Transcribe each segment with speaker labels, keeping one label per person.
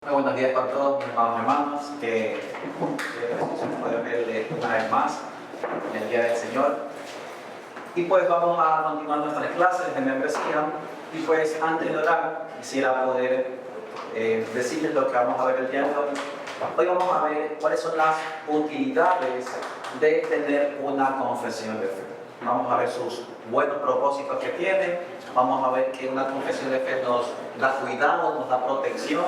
Speaker 1: Muy buenos días para todos mis hermanos y hermanas, que se puede ver una vez más en el Día del Señor. Y pues vamos a continuar nuestras clases de membresía. Y pues antes de orar, quisiera poder decirles lo que vamos a ver el día de hoy. Hoy vamos a ver cuáles son las utilidades de tener una confesión de fe. Vamos a ver sus buenos propósitos que tiene. Vamos a ver que una confesión de fe nos da cuidado, nos da protección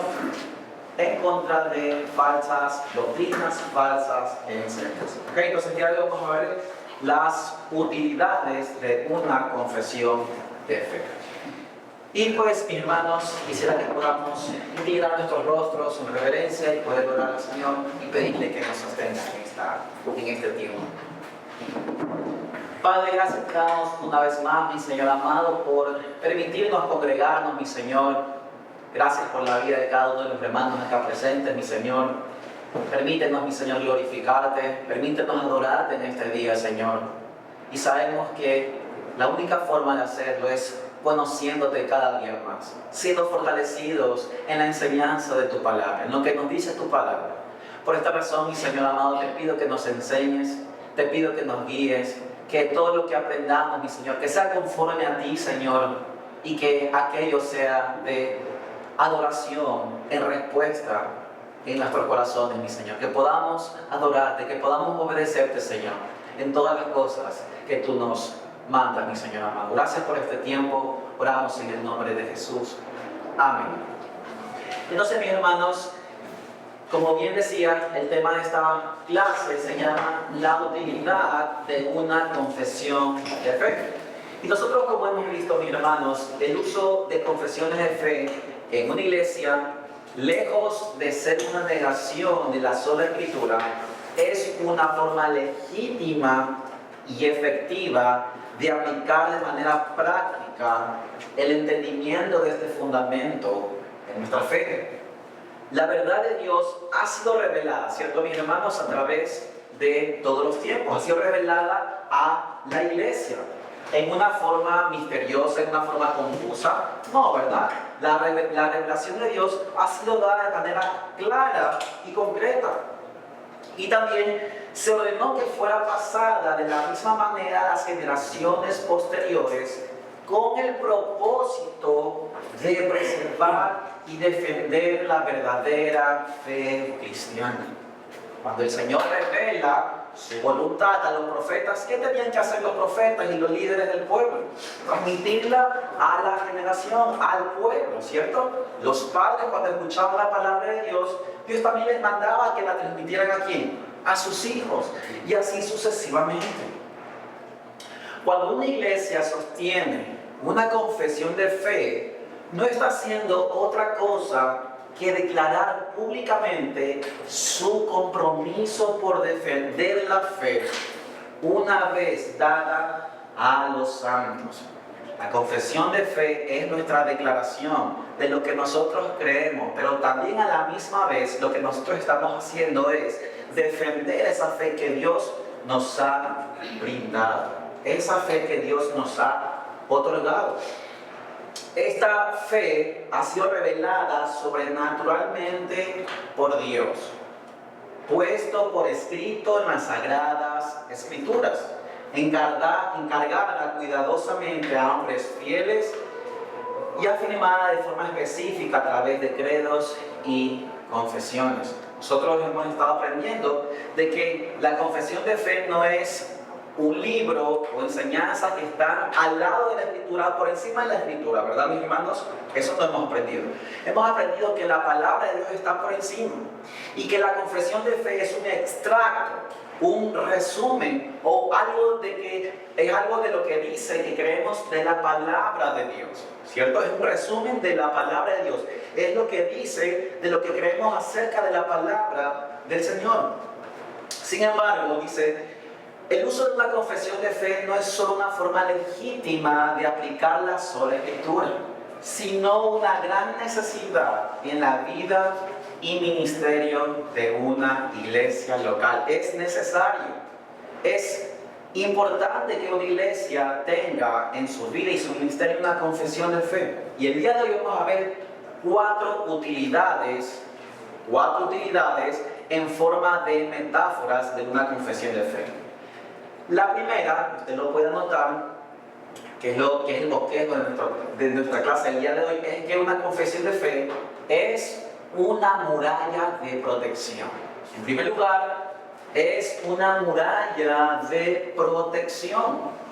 Speaker 1: en contra de falsas doctrinas, falsas enseñanzas. Okay, entonces el día de hoy vamos a ver las utilidades de una confesión de fe. Y pues, mis hermanos, quisiera que podamos inclinar nuestros rostros en reverencia y poder orar al Señor y pedirle que nos sostenga en este tiempo. Padre, gracias te damos una vez más, mi Señor amado, por permitirnos congregarnos, mi Señor. Gracias por la vida de cada uno de los hermanos acá presentes, mi Señor. Permítenos, mi Señor, glorificarte. Permítenos adorarte en este día, Señor. Y sabemos que la única forma de hacerlo es conociéndote cada día más, siendo fortalecidos en la enseñanza de tu palabra, en lo que nos dice tu palabra. Por esta razón, mi Señor amado, te pido que nos enseñes, te pido que nos guíes, que todo lo que aprendamos, mi Señor, que sea conforme a ti, Señor, y que aquello sea de adoración en respuesta en nuestros corazones, mi Señor. Que podamos adorarte, que podamos obedecerte, Señor, en todas las cosas que tú nos mandas, mi Señor amado. Gracias por este tiempo. Oramos en el nombre de Jesús. Amén. Entonces, mis hermanos, como bien decía, el tema de esta clase se llama la utilidad de una confesión de fe. Y nosotros, como hemos visto, mis hermanos, el uso de confesiones de fe en una iglesia, lejos de ser una negación de la sola Escritura, es una forma legítima y efectiva de aplicar de manera práctica el entendimiento de este fundamento en nuestra fe. La verdad de Dios ha sido revelada, ¿cierto, mis hermanos?, a través de todos los tiempos. Ha sido revelada a la iglesia en una forma misteriosa, en una forma confusa. No, ¿verdad? La revelación de Dios ha sido dada de manera clara y concreta. Y también se ordenó que fuera pasada de la misma manera a las generaciones posteriores, con el propósito de preservar y defender la verdadera fe cristiana. Cuando el Señor revela su voluntad a los profetas, ¿qué tenían que hacer los profetas y los líderes del pueblo? Transmitirla a la generación, al pueblo, ¿cierto? Los padres, cuando escuchaban la palabra de Dios, Dios también les mandaba que la transmitieran ¿a quién? A sus hijos, y así sucesivamente. Cuando una iglesia sostiene una confesión de fe, no está haciendo otra cosa que declarar públicamente su compromiso por defender la fe una vez dada a los santos. La confesión de fe es nuestra declaración de lo que nosotros creemos, pero también a la misma vez lo que nosotros estamos haciendo es defender esa fe que Dios nos ha brindado, esa fe que Dios nos ha otorgado. Esta fe ha sido revelada sobrenaturalmente por Dios, puesto por escrito en las Sagradas Escrituras, encargada cuidadosamente a hombres fieles y afirmada de forma específica a través de credos y confesiones. Nosotros hemos estado aprendiendo de que la confesión de fe no es un libro o enseñanzas que están al lado de la Escritura, por encima de la Escritura, ¿verdad, mis hermanos? Eso no hemos aprendido. Hemos aprendido que la palabra de Dios está por encima y que la confesión de fe es un extracto, un resumen o algo de que es algo de lo que dice que creemos de la palabra de Dios, ¿cierto? Es un resumen de la palabra de Dios. Es lo que dice de lo que creemos acerca de la palabra del Señor. Sin embargo, dice, el uso de una confesión de fe no es solo una forma legítima de aplicar la sola Escritura, sino una gran necesidad en la vida y ministerio de una iglesia local. Es necesario, es importante que una iglesia tenga en su vida y su ministerio una confesión de fe. Y el día de hoy vamos a ver 4 utilidades 4 utilidades en forma de metáforas de una confesión de fe. La primera, usted lo puede anotar, que es el bosquejo de nuestra clase el día de hoy, es que una confesión de fe es una muralla de protección. En primer lugar, es una muralla de protección.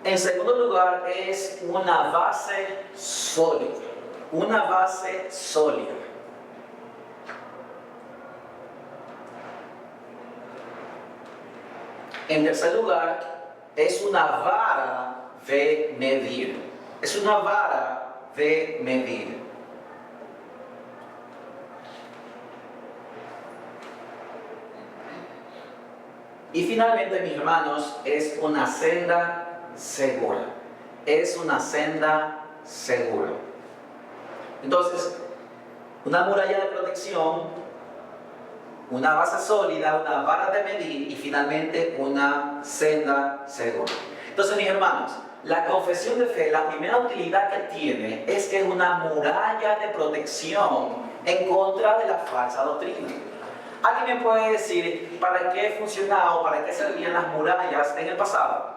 Speaker 1: En segundo lugar, es una base sólida. Una base sólida. En tercer lugar, es una vara de medir. Es una vara de medir. Y finalmente, mis hermanos, es una senda segura. Es una senda segura. Entonces, una muralla de protección, una base sólida, una vara de medir y finalmente una senda segura. Entonces, mis hermanos, la confesión de fe, la primera utilidad que tiene es que es una muralla de protección en contra de la falsa doctrina. ¿Alguien me puede decir para qué funcionaba o para qué servían las murallas en el pasado?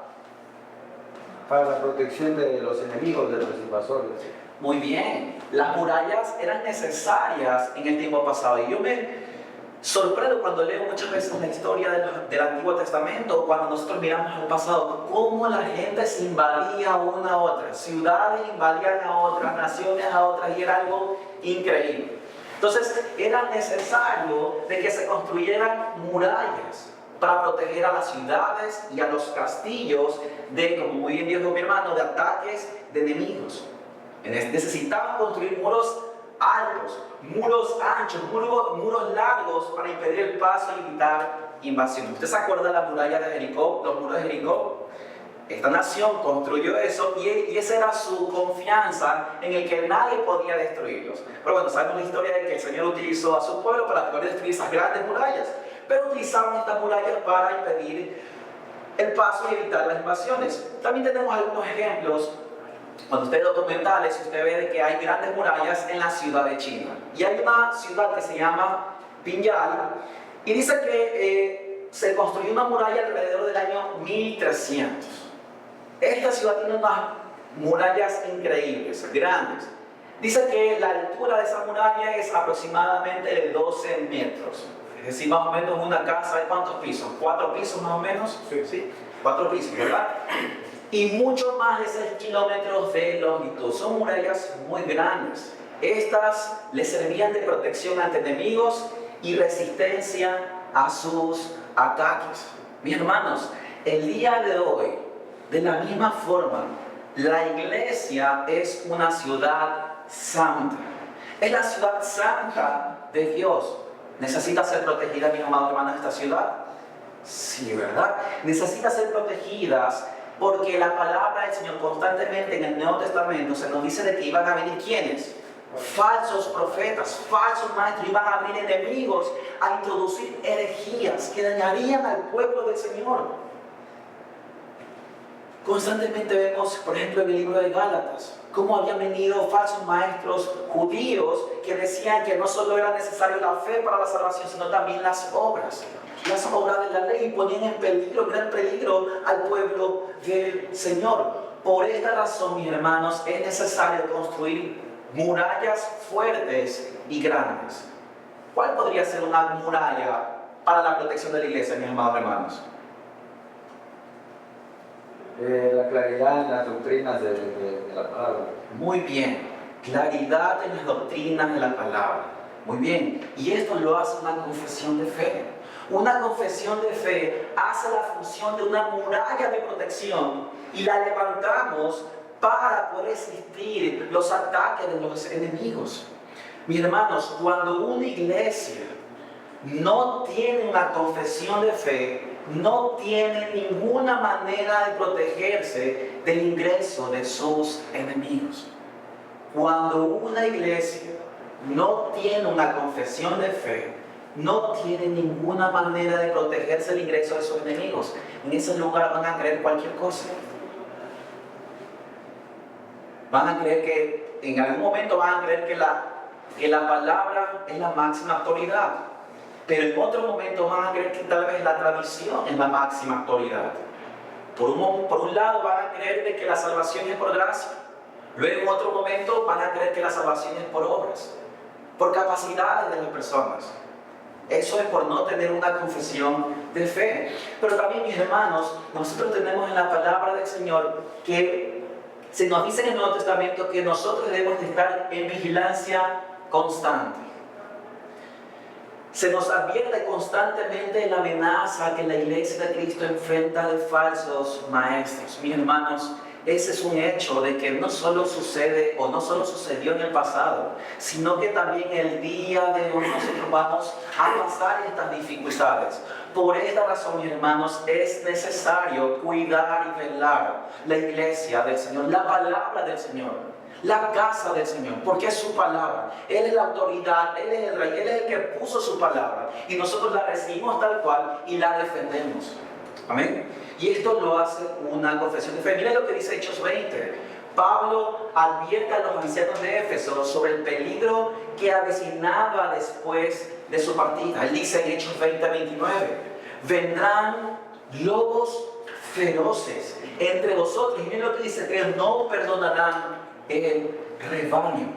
Speaker 2: Para la protección de los enemigos, de los invasores.
Speaker 1: Muy bien, las murallas eran necesarias en el tiempo pasado y yo me sorprendo cuando leo muchas veces la historia del Antiguo Testamento, cuando nosotros miramos al pasado, cómo la gente se invadía una a otra, ciudades invadían a otras, naciones a otras, y era algo increíble. Entonces era necesario de que se construyeran murallas para proteger a las ciudades y a los castillos de, como muy bien dijo mi hermano, de ataques de enemigos. Necesitaban construir muros altos, muros anchos, muros largos para impedir el paso y evitar invasión. ¿Usted se acuerda de la muralla de Jericó, los muros de Jericó? Esta nación construyó eso y esa era su confianza en el que nadie podía destruirlos. Pero bueno, sabemos la historia de que el Señor utilizó a su pueblo para poder destruir esas grandes murallas, pero utilizaban estas murallas para impedir el paso y evitar las invasiones. También tenemos algunos ejemplos. Cuando usted ve documentales, usted ve de que hay grandes murallas en la ciudad de China. Y hay una ciudad que se llama Pinyal, y dice que se construyó una muralla alrededor del año 1300. Esta ciudad tiene unas murallas increíbles, grandes. Dice que la altura de esa muralla es aproximadamente de 12 metros. Es decir, más o menos una casa de ¿cuántos pisos? ¿4 pisos más o menos? Sí. 4 pisos, ¿verdad? Y mucho más de 6 kilómetros de longitud. Son murallas muy grandes. Estas les servían de protección ante enemigos y resistencia a sus ataques. Mis hermanos, el día de hoy, de la misma forma, la iglesia es una ciudad santa. Es la ciudad santa de Dios. ¿Necesita ser protegida, mis amados hermanos, esta ciudad? Sí, ¿verdad? Necesita ser protegidas porque la palabra del Señor constantemente en el Nuevo Testamento se nos dice de que iban a venir ¿quiénes? Falsos profetas, falsos maestros, iban a venir enemigos a introducir herejías que dañarían al pueblo del Señor. Constantemente vemos, por ejemplo, en el libro de Gálatas, cómo habían venido falsos maestros judíos que decían que no solo era necesaria la fe para la salvación, sino también las obras de la ley, y ponían en peligro, gran peligro al pueblo del Señor. Por esta razón, mis hermanos, es necesario construir murallas fuertes y grandes. ¿Cuál podría ser una muralla para la protección de la iglesia, mis amados hermanos?
Speaker 2: La claridad en las doctrinas de la palabra.
Speaker 1: Muy bien, claridad en las doctrinas de la palabra. Muy bien, y esto lo hace una confesión de fe. Una confesión de fe hace la función de una muralla de protección y la levantamos para poder resistir los ataques de los enemigos. Mis hermanos, cuando una iglesia no tiene una confesión de fe, no tiene ninguna manera de protegerse del ingreso de sus enemigos. Cuando una iglesia no tiene una confesión de fe, no tiene ninguna manera de protegerse del ingreso de sus enemigos. En ese lugar van a creer cualquier cosa. Van a creer que, en algún momento van a creer que la palabra es la máxima autoridad. Pero en otro momento van a creer que tal vez la tradición es la máxima autoridad. Por un lado van a creer de que la salvación es por gracia. Luego en otro momento van a creer que la salvación es por obras, por capacidades de las personas. Eso es por no tener una confesión de fe. Pero también, mis hermanos, nosotros tenemos en la palabra del Señor que se nos dice en el Nuevo Testamento que nosotros debemos de estar en vigilancia constante. Se nos advierte constantemente la amenaza que la iglesia de Cristo enfrenta de falsos maestros. Mis hermanos, ese es un hecho de que no solo sucede o no solo sucedió en el pasado, sino que también el día de hoy nosotros vamos a pasar estas dificultades. Por esta razón, mis hermanos, es necesario cuidar y velar la iglesia del Señor, la palabra del Señor, la casa del Señor, porque es su palabra. Él es la autoridad, Él es el Rey, Él es el que puso su palabra y nosotros la recibimos tal cual y la defendemos. Amén. Y esto lo hace una confesión de fe. Miren lo que dice Hechos 20. Pablo advierte a los ancianos de Éfeso sobre el peligro que avecinaba después de su partida. Él dice en Hechos 20:29, vendrán lobos feroces entre vosotros. Y miren lo que dice, que no perdonarán el rebaño.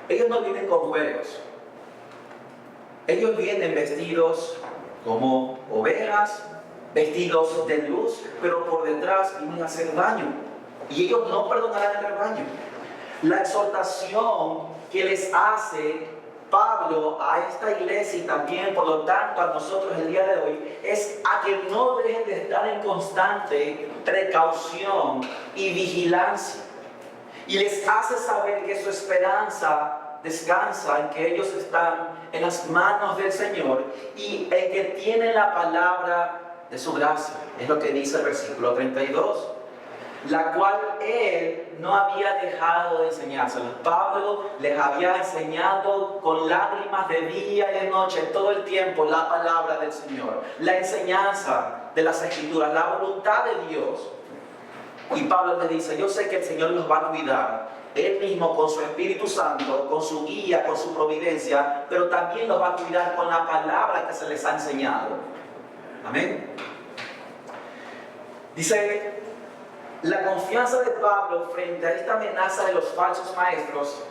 Speaker 1: Ellos no vienen con juegos. Ellos vienen vestidos como ovejas, vestidos de luz, pero por detrás vienen a hacer daño. Y ellos no perdonarán el rebaño. La exhortación que les hace Pablo a esta iglesia y también, por lo tanto, a nosotros el día de hoy, es a que no dejen de estar en constante precaución y vigilancia. Y les hace saber que su esperanza descansa en que ellos están en las manos del Señor y en que tienen la palabra de su gracia. Es lo que dice el versículo 32. La cual él no había dejado de enseñárselos. Pablo les había enseñado con lágrimas de día y de noche, todo el tiempo, la palabra del Señor, la enseñanza de las Escrituras, la voluntad de Dios. Y Pablo les dice, yo sé que el Señor los va a cuidar, Él mismo con su Espíritu Santo, con su guía, con su providencia, pero también los va a cuidar con la palabra que se les ha enseñado. Amén. Dice, la confianza de Pablo frente a esta amenaza de los falsos maestros,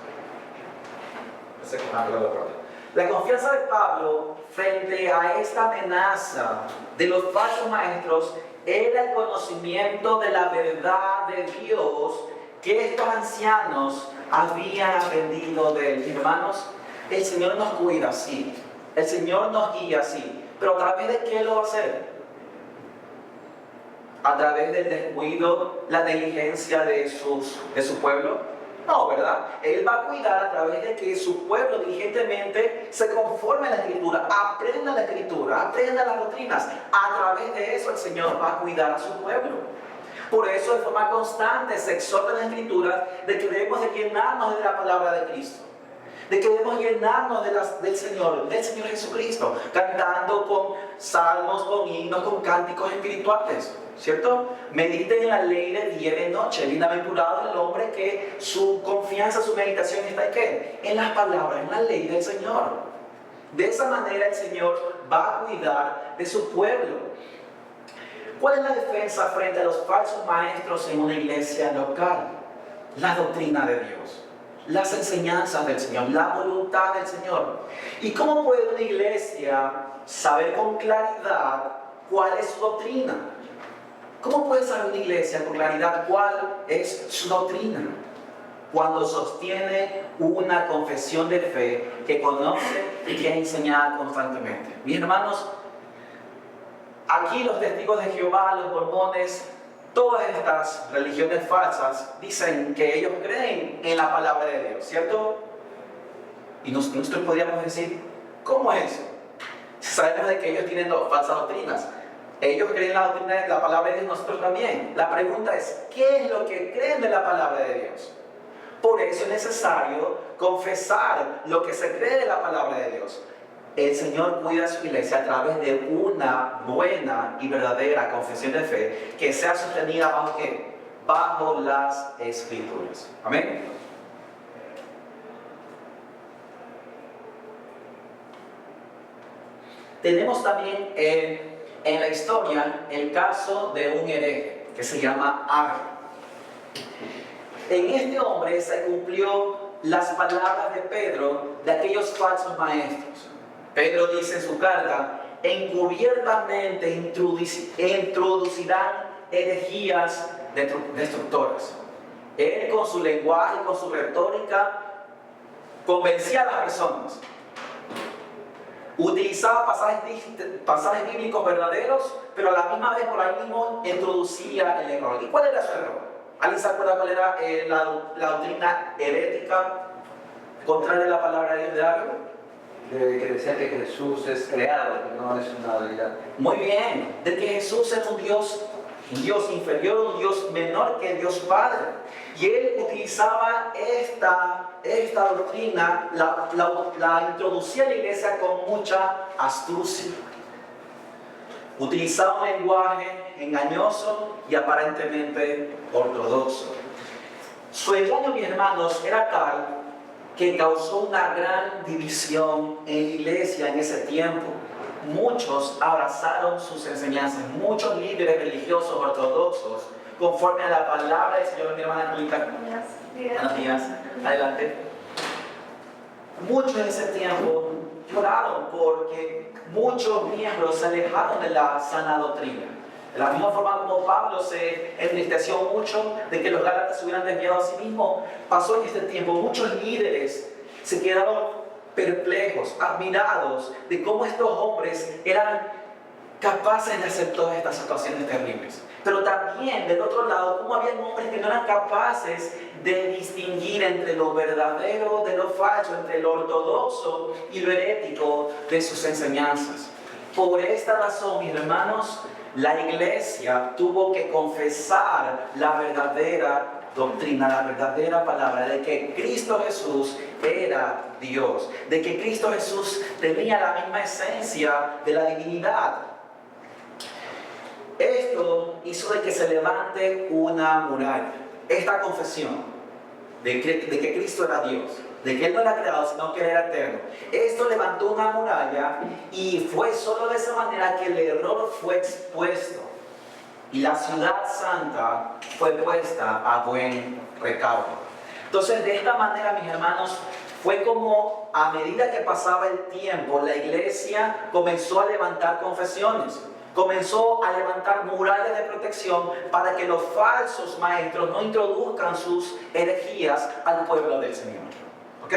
Speaker 1: la confianza de Pablo frente a esta amenaza de los falsos maestros era el conocimiento de la verdad de Dios que estos ancianos habían aprendido de él. Hermanos, el Señor nos cuida, sí. El Señor nos guía, sí. Pero ¿a través de qué lo va a hacer? ¿A través del descuido, la negligencia de su pueblo? No, ¿verdad? Él va a cuidar a través de que su pueblo diligentemente se conforme a la Escritura, aprenda la Escritura, aprenda las doctrinas. A través de eso el Señor va a cuidar a su pueblo. Por eso de forma constante se exhorta en la Escritura de que debemos de llenarnos de la palabra de Cristo. De que debemos llenarnos del Señor Jesucristo, cantando con salmos, con himnos, con cánticos espirituales, ¿cierto? Mediten en la ley de día y de noche. Bienaventurado el hombre que su confianza, su meditación está en ¿qué? En las palabras, en la ley del Señor. De esa manera el Señor va a cuidar de su pueblo. ¿Cuál es la defensa frente a los falsos maestros en una iglesia local? La doctrina de Dios. Las enseñanzas del Señor, la voluntad del Señor. ¿Y cómo puede una iglesia saber con claridad cuál es su doctrina? ¿Cómo puede saber una iglesia con claridad cuál es su doctrina? Cuando sostiene una confesión de fe que conoce y que es enseñada constantemente. Mis hermanos, aquí los testigos de Jehová, los mormones, todas estas religiones falsas dicen que ellos creen en la palabra de Dios, ¿cierto? Y nosotros podríamos decir, ¿cómo es eso? Sabemos de que ellos tienen falsas doctrinas. Ellos creen la doctrina de la palabra de Dios, nosotros también. La pregunta es, ¿qué es lo que creen de la palabra de Dios? Por eso es necesario confesar lo que se cree de la palabra de Dios. El Señor cuida a su iglesia a través de una buena y verdadera confesión de fe que sea sostenida bajo ¿qué? bajo las Escrituras. Amén. Tenemos también en la historia el caso de un hereje que se llama Agrio. En este hombre se cumplió las palabras de Pedro de aquellos falsos maestros. Pedro dice en su carta: encubiertamente introducirán herejías destructoras. Él, con su lenguaje, con su retórica, convencía a las personas. Utilizaba pasajes bíblicos verdaderos, pero a la misma vez por ahí mismo introducía el error. ¿Y cuál era su error? ¿Alguien se acuerda cuál era la doctrina herética contraria a la palabra de Dios de Agrio?
Speaker 2: Que decía que Jesús es creado, que no es una deidad.
Speaker 1: Muy bien, de que Jesús es un Dios inferior, un Dios menor que Dios Padre. Y él utilizaba esta doctrina, la introducía a la iglesia con mucha astucia. Utilizaba un lenguaje engañoso y aparentemente ortodoxo. Su engaño, mis hermanos, era tal que causó una gran división en la iglesia en ese tiempo. Muchos abrazaron sus enseñanzas, muchos líderes religiosos ortodoxos, conforme a la palabra del Señor. Mi hermana Angelita. Buenos días. Adelante. Muchos en ese tiempo lloraron porque muchos miembros se alejaron de la sana doctrina. De la misma forma como Pablo se entristeció mucho de que los gálatas se hubieran desviado a sí mismos, pasó en este tiempo. Muchos líderes se quedaron perplejos, admirados de cómo estos hombres eran capaces de hacer todas estas situaciones terribles. Pero también, del otro lado, cómo había hombres que no eran capaces de distinguir entre lo verdadero de lo falso, entre lo ortodoxo y lo herético de sus enseñanzas. Por esta razón, mis hermanos, la iglesia tuvo que confesar la verdadera doctrina, la verdadera palabra de que Cristo Jesús era Dios, de que Cristo Jesús tenía la misma esencia de la divinidad. Esto hizo de que se levante una muralla, esta confesión de que Cristo era Dios, de que Él no era creado, sino que Él era eterno. Esto levantó una muralla y fue solo de esa manera que el error fue expuesto y la ciudad santa fue puesta a buen recaudo. Entonces, de esta manera, mis hermanos, fue como a medida que pasaba el tiempo, la iglesia comenzó a levantar confesiones, comenzó a levantar murallas de protección para que los falsos maestros no introduzcan sus herejías al pueblo del Señor. ¿Ok?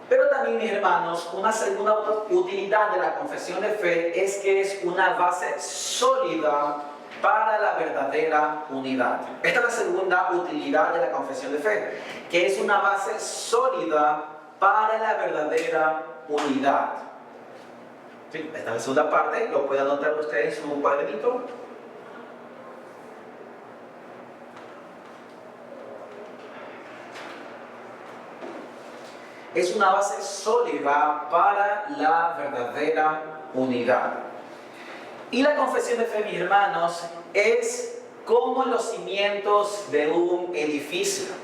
Speaker 1: Pero también, mis hermanos, una segunda utilidad de la confesión de fe es que es una base sólida para la verdadera unidad. Esta es la segunda utilidad de la confesión de fe, que es una base sólida para la verdadera unidad. Sí, esta es la segunda parte, lo puede anotar usted en su cuadernito. Es una base sólida para la verdadera unidad. Y la confesión de fe, mis hermanos, es como los cimientos de un edificio.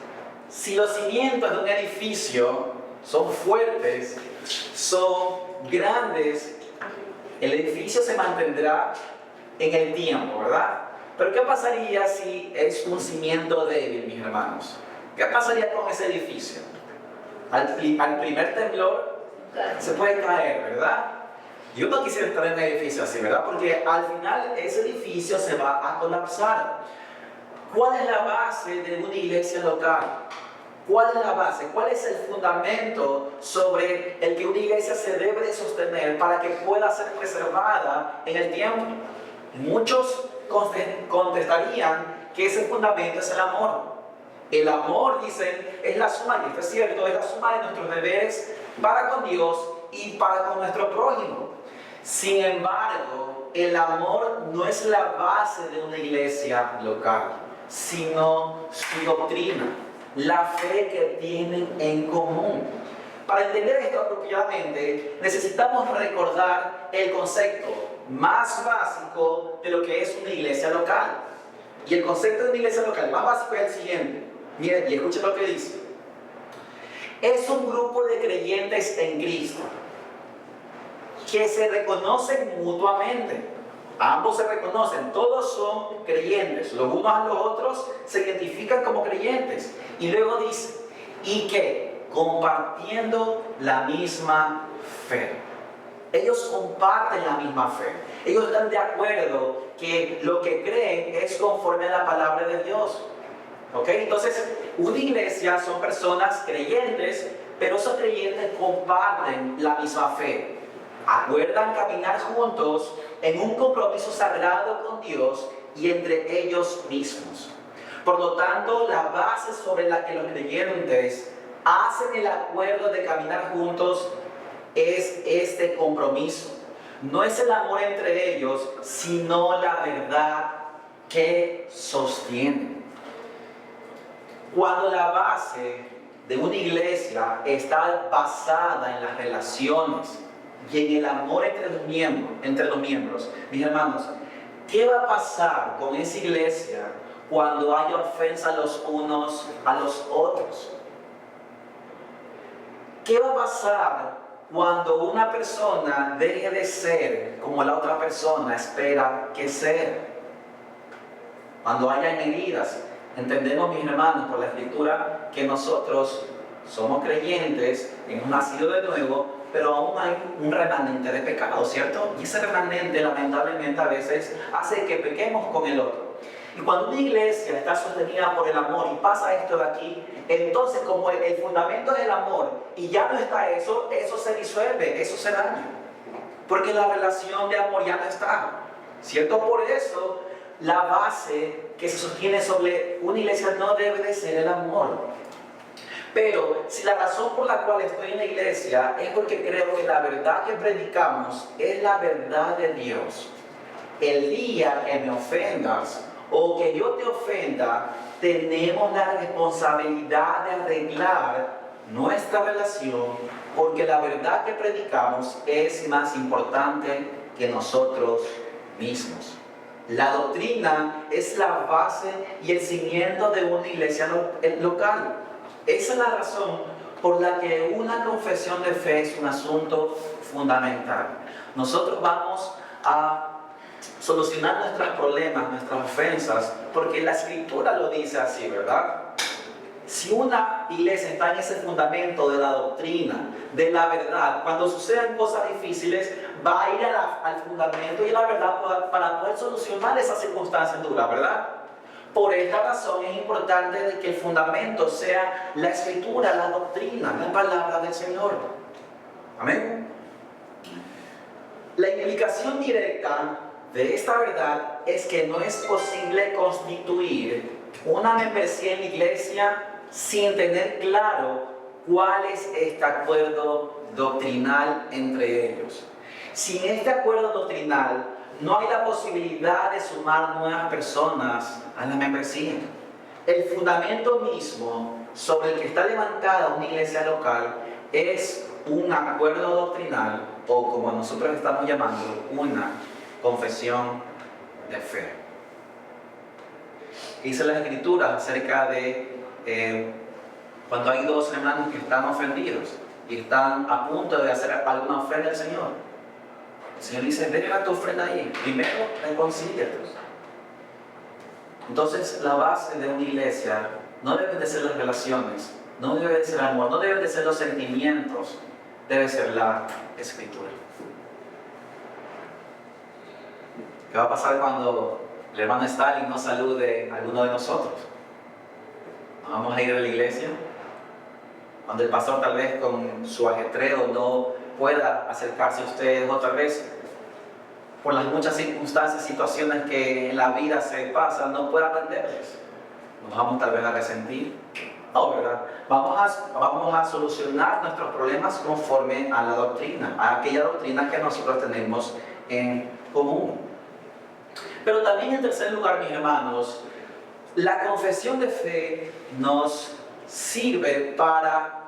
Speaker 1: Si los cimientos de un edificio son fuertes, son grandes, el edificio se mantendrá en el tiempo, ¿verdad? Pero ¿qué pasaría si es un cimiento débil, mis hermanos? ¿Qué pasaría con ese edificio? Al primer temblor se puede caer, ¿verdad? Yo no quisiera estar en un edificio así, ¿verdad? Porque al final ese edificio se va a colapsar. ¿Cuál es la base de una iglesia local? ¿Cuál es la base? ¿Cuál es el fundamento sobre el que una iglesia se debe de sostener para que pueda ser preservada en el tiempo? Muchos contestarían que ese fundamento es el amor. El amor, dicen, es la suma, y esto es cierto, es la suma de nuestros deberes para con Dios y para con nuestro prójimo. Sin embargo, el amor no es la base de una iglesia local, sino su doctrina, la fe que tienen en común. Para entender esto apropiadamente, necesitamos recordar el concepto más básico de lo que es una iglesia local. Y el concepto de una iglesia local más básico es el siguiente. Miren, y escuchen lo que dice. Es un grupo de creyentes en Cristo que se reconocen mutuamente. Ambos se reconocen, todos son creyentes. Los unos a los otros se identifican como creyentes. Y luego dice, y que compartiendo la misma fe. Ellos comparten la misma fe. Ellos están de acuerdo que lo que creen es conforme a la palabra de Dios. ¿Ok? Entonces, una iglesia son personas creyentes, pero esos creyentes comparten la misma fe. Acuerdan caminar juntos en un compromiso sagrado con Dios y entre ellos mismos. Por lo tanto, la base sobre la que los creyentes hacen el acuerdo de caminar juntos es este compromiso. No es el amor entre ellos, sino la verdad que sostiene. Cuando la base de una iglesia está basada en las relaciones y en el amor entre los miembros, mis hermanos, ¿qué va a pasar con esa iglesia cuando haya ofensa los unos a los otros? ¿Qué va a pasar cuando una persona deje de ser como la otra persona espera que sea? Cuando hayan heridas. Entendemos, mis hermanos, por la Escritura, que nosotros somos creyentes, hemos nacido de nuevo, pero aún hay un remanente de pecado, ¿cierto? Y ese remanente, lamentablemente, a veces hace que pequemos con el otro. Y cuando una iglesia está sostenida por el amor y pasa esto de aquí, entonces como el fundamento es el amor y ya no está eso, eso se disuelve, eso se daña. Porque la relación de amor ya no está, ¿cierto? Por eso la base que se sostiene sobre una iglesia no debe de ser el amor. Pero si la razón por la cual estoy en la iglesia es porque creo que la verdad que predicamos es la verdad de Dios, el día que me ofendas o que yo te ofenda, tenemos la responsabilidad de arreglar nuestra relación porque la verdad que predicamos es más importante que nosotros mismos. La doctrina es la base y el cimiento de una iglesia local. Esa es la razón por la que una confesión de fe es un asunto fundamental. Nosotros vamos a solucionar nuestros problemas, nuestras ofensas, porque la Escritura lo dice así, ¿verdad? Si una iglesia está en ese fundamento de la doctrina, de la verdad, cuando sucedan cosas difíciles, va a ir al fundamento y a la verdad para poder solucionar esas circunstancias duras, ¿verdad? Por esta razón es importante de que el fundamento sea la Escritura, la doctrina, la palabra del Señor. Amén. La implicación directa de esta verdad es que no es posible constituir una membresía en la iglesia sin tener claro cuál es este acuerdo doctrinal entre ellos. Sin este acuerdo doctrinal, no hay la posibilidad de sumar nuevas personas a la membresía. El fundamento mismo sobre el que está levantada una iglesia local es un acuerdo doctrinal, o como nosotros estamos llamando, una confesión de fe. Dice la Escritura acerca de cuando hay dos hermanos que están ofendidos y están a punto de hacer alguna ofrenda al Señor. El Señor dice, deja tu ofrenda ahí, primero reconcíliate. Entonces la base de una iglesia no deben de ser las relaciones, no debe de ser el amor, no deben de ser los sentimientos, debe ser la Escritura. ¿Qué va a pasar cuando el hermano Stalin no salude a alguno de nosotros? ¿No vamos a ir a la iglesia? Cuando el pastor tal vez con su ajetreo no pueda acercarse a ustedes otra vez, por las muchas circunstancias, situaciones que en la vida se pasan, no pueda atenderles. Nos vamos tal vez a resentir. No, ¿verdad? Vamos a solucionar nuestros problemas conforme a la doctrina, a aquella doctrina que nosotros tenemos en común. Pero también en tercer lugar, mis hermanos, la confesión de fe nos sirve para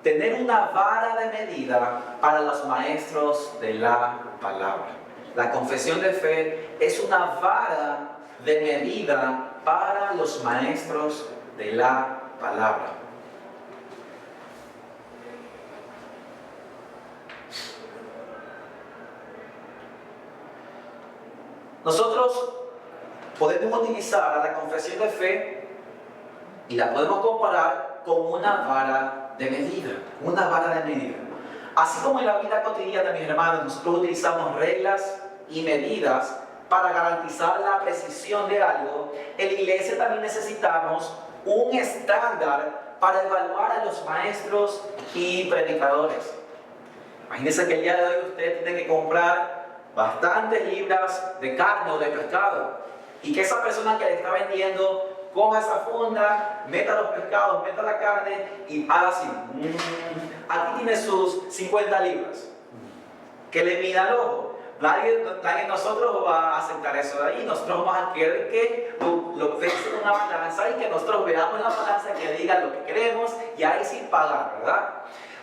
Speaker 1: tener una vara de medida para los maestros de la palabra. La confesión de fe es una vara de medida para los maestros de la palabra. Nosotros podemos utilizar a la confesión de fe y la podemos comparar con una vara de medida, una vara de medida. Así como en la vida cotidiana, mis hermanos, nosotros utilizamos reglas y medidas para garantizar la precisión de algo, en la iglesia también necesitamos un estándar para evaluar a los maestros y predicadores. Imagínense que el día de hoy usted tiene que comprar bastantes libras de carne o de pescado y que esa persona que le está vendiendo coja esa funda, meta los pescados, meta la carne y haga así. Aquí tiene sus 50 libras. Que le mida el ojo. Nadie de nosotros va a aceptar eso de ahí. Nosotros vamos a querer que lo pese en una balanza y que nosotros veamos en la balanza que diga lo que queremos y ahí sí pagar, ¿verdad?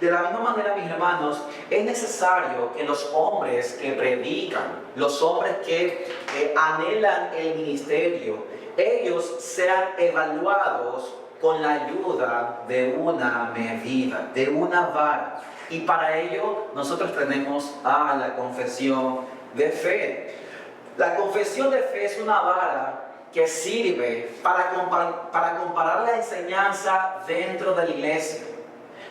Speaker 1: De la misma manera, mis hermanos, es necesario que los hombres que predican, los hombres que anhelan el ministerio, ellos sean evaluados con la ayuda de una medida, de una vara. Y para ello nosotros tenemos a la confesión de fe. La confesión de fe es una vara que sirve para comparar la enseñanza dentro de la iglesia.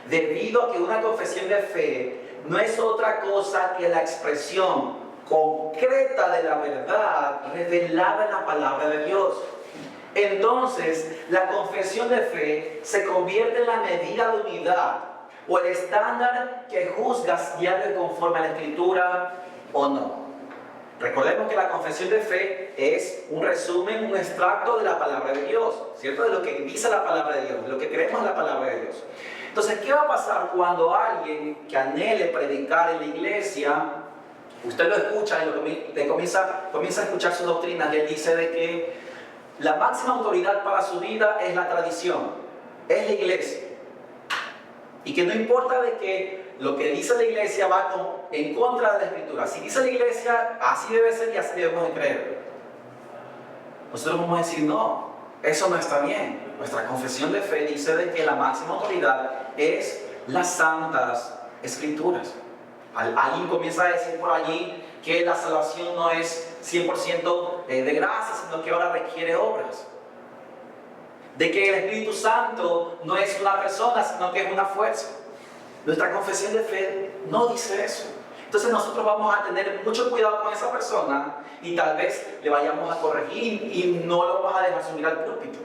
Speaker 1: Debido a que una confesión de fe no es otra cosa que la expresión concreta de la verdad revelada en la palabra de Dios. Entonces, la confesión de fe se convierte en la medida de unidad o el estándar que juzga si algo es conforme a la Escritura o no. Recordemos que la confesión de fe es un resumen, un extracto de la palabra de Dios, ¿cierto? De lo que dice la palabra de Dios, de lo que creemos en la palabra de Dios. Entonces, ¿qué va a pasar cuando alguien que anhele predicar en la iglesia, usted lo escucha y comienza a escuchar su doctrina, y él dice de que la máxima autoridad para su vida es la tradición, es la iglesia? Y que no importa de que lo que dice la iglesia va en contra de la Escritura. Si dice la iglesia, así debe ser y así debemos de creer. Nosotros vamos a decir, no, eso no está bien. Nuestra confesión de fe dice de que la máxima autoridad es las santas Escrituras. Alguien comienza a decir por allí que la salvación no es 100% de gracia, sino que ahora requiere obras. De que el Espíritu Santo no es una persona, sino que es una fuerza. Nuestra confesión de fe no dice eso. Entonces nosotros vamos a tener mucho cuidado con esa persona y tal vez le vayamos a corregir y no lo vamos a dejar subir al púlpito.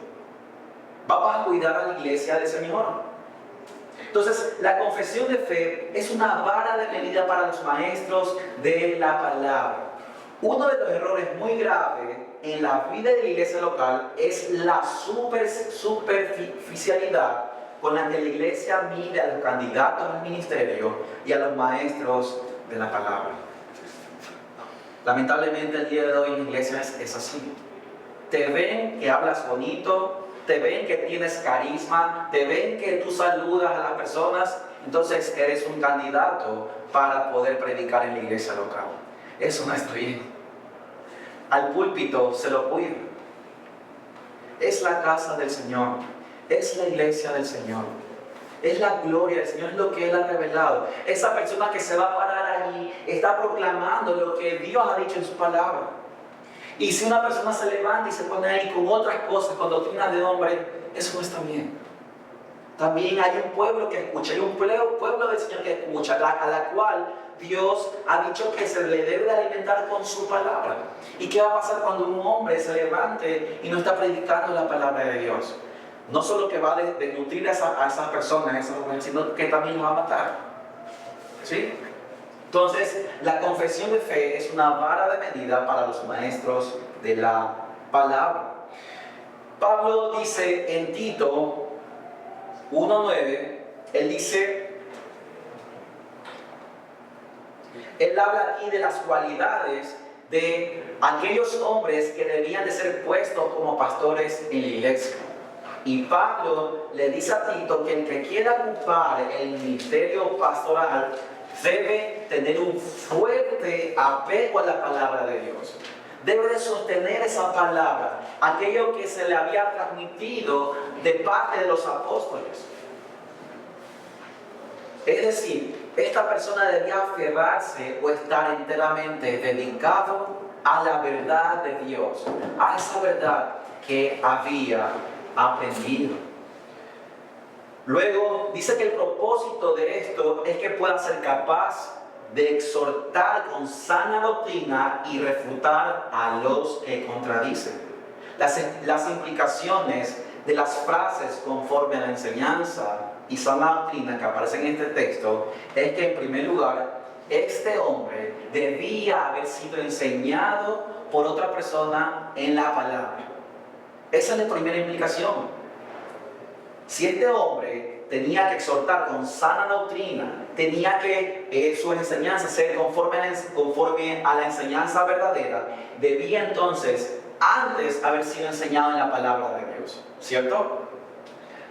Speaker 1: Vamos a cuidar a la iglesia del Señor. Entonces, la confesión de fe es una vara de medida para los maestros de la palabra. Uno de los errores muy graves en la vida de la iglesia local es la superficialidad con la que la iglesia mira a los candidatos al ministerio y a los maestros de la palabra. Lamentablemente el día de hoy en la iglesia es así. Te ven que hablas bonito, te ven que tienes carisma, te ven que tú saludas a las personas, entonces eres un candidato para poder predicar en la iglesia local. Eso no está bien. Al púlpito se lo cuida. Es la casa del Señor, es la iglesia del Señor, es la gloria del Señor, es lo que Él ha revelado. Esa persona que se va a parar allí está proclamando lo que Dios ha dicho en su palabra. Y si una persona se levanta y se pone ahí con otras cosas, con doctrinas de hombre, eso no está bien. También hay un pueblo que escucha, hay un pueblo del Señor que escucha, a la cual Dios ha dicho que se le debe alimentar con su palabra. ¿Y qué va a pasar cuando un hombre se levante y no está predicando la palabra de Dios? No solo que va a desnutrir a esas personas, sino que también los va a matar. ¿Sí? Entonces, la confesión de fe es una vara de medida para los maestros de la palabra. Pablo dice en Tito 1:9, él habla aquí de las cualidades de aquellos hombres que debían de ser puestos como pastores en la iglesia. Y Pablo le dice a Tito que el que quiera ocupar el ministerio pastoral debe tener un fuerte apego a la palabra de Dios. Debe de sostener esa palabra, aquello que se le había transmitido de parte de los apóstoles. Es decir, esta persona debía aferrarse o estar enteramente dedicado a la verdad de Dios, a esa verdad que había aprendido. Luego dice que el propósito de esto es que pueda ser capaz de exhortar con sana doctrina y refutar a los que contradicen. Las implicaciones de las frases conforme a la enseñanza y sana doctrina que aparecen en este texto es que, en primer lugar, este hombre debía haber sido enseñado por otra persona en la palabra. Esa es la primera implicación. Si este hombre tenía que exhortar con sana doctrina, tenía que su enseñanza ser conforme a la enseñanza verdadera, debía entonces antes haber sido enseñado en la palabra de Dios, ¿cierto?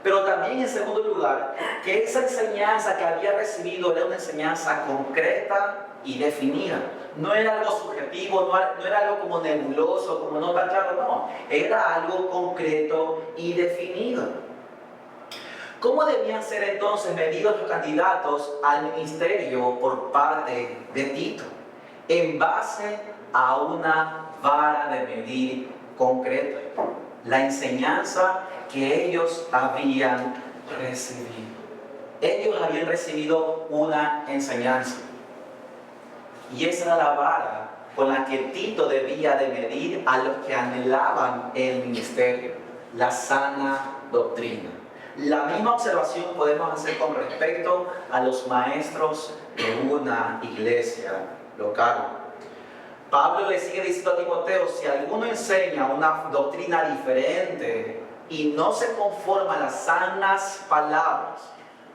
Speaker 1: Pero también, en segundo lugar, que esa enseñanza que había recibido era una enseñanza concreta y definida. No era algo subjetivo, no era algo como nebuloso, como no tan claro, no. Era algo concreto y definido. ¿Cómo debían ser entonces medidos los candidatos al ministerio por parte de Tito? En base a una vara de medir concreta. La enseñanza que ellos habían recibido. Ellos habían recibido una enseñanza. Y esa era la vara con la que Tito debía de medir a los que anhelaban el ministerio, la sana doctrina. La misma observación podemos hacer con respecto a los maestros de una iglesia local. Pablo le sigue diciendo a Timoteo, si alguno enseña una doctrina diferente y no se conforma a las sanas palabras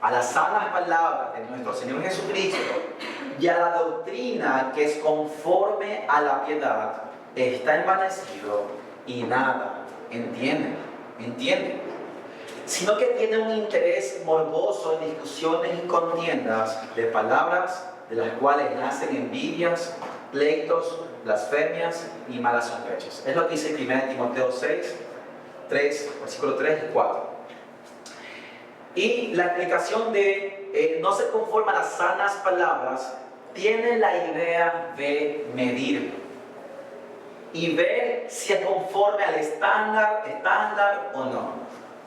Speaker 1: de nuestro Señor Jesucristo y a la doctrina que es conforme a la piedad, está envanecido y nada entiende, sino que tiene un interés morboso en discusiones y contiendas de palabras de las cuales nacen envidias, pleitos, blasfemias y malas sospechas. Es lo que dice 1 Timoteo 6, 3, versículo 3 y 4. Y la explicación de no se conforma a las sanas palabras tiene la idea de medir y ver si es conforme al estándar o no.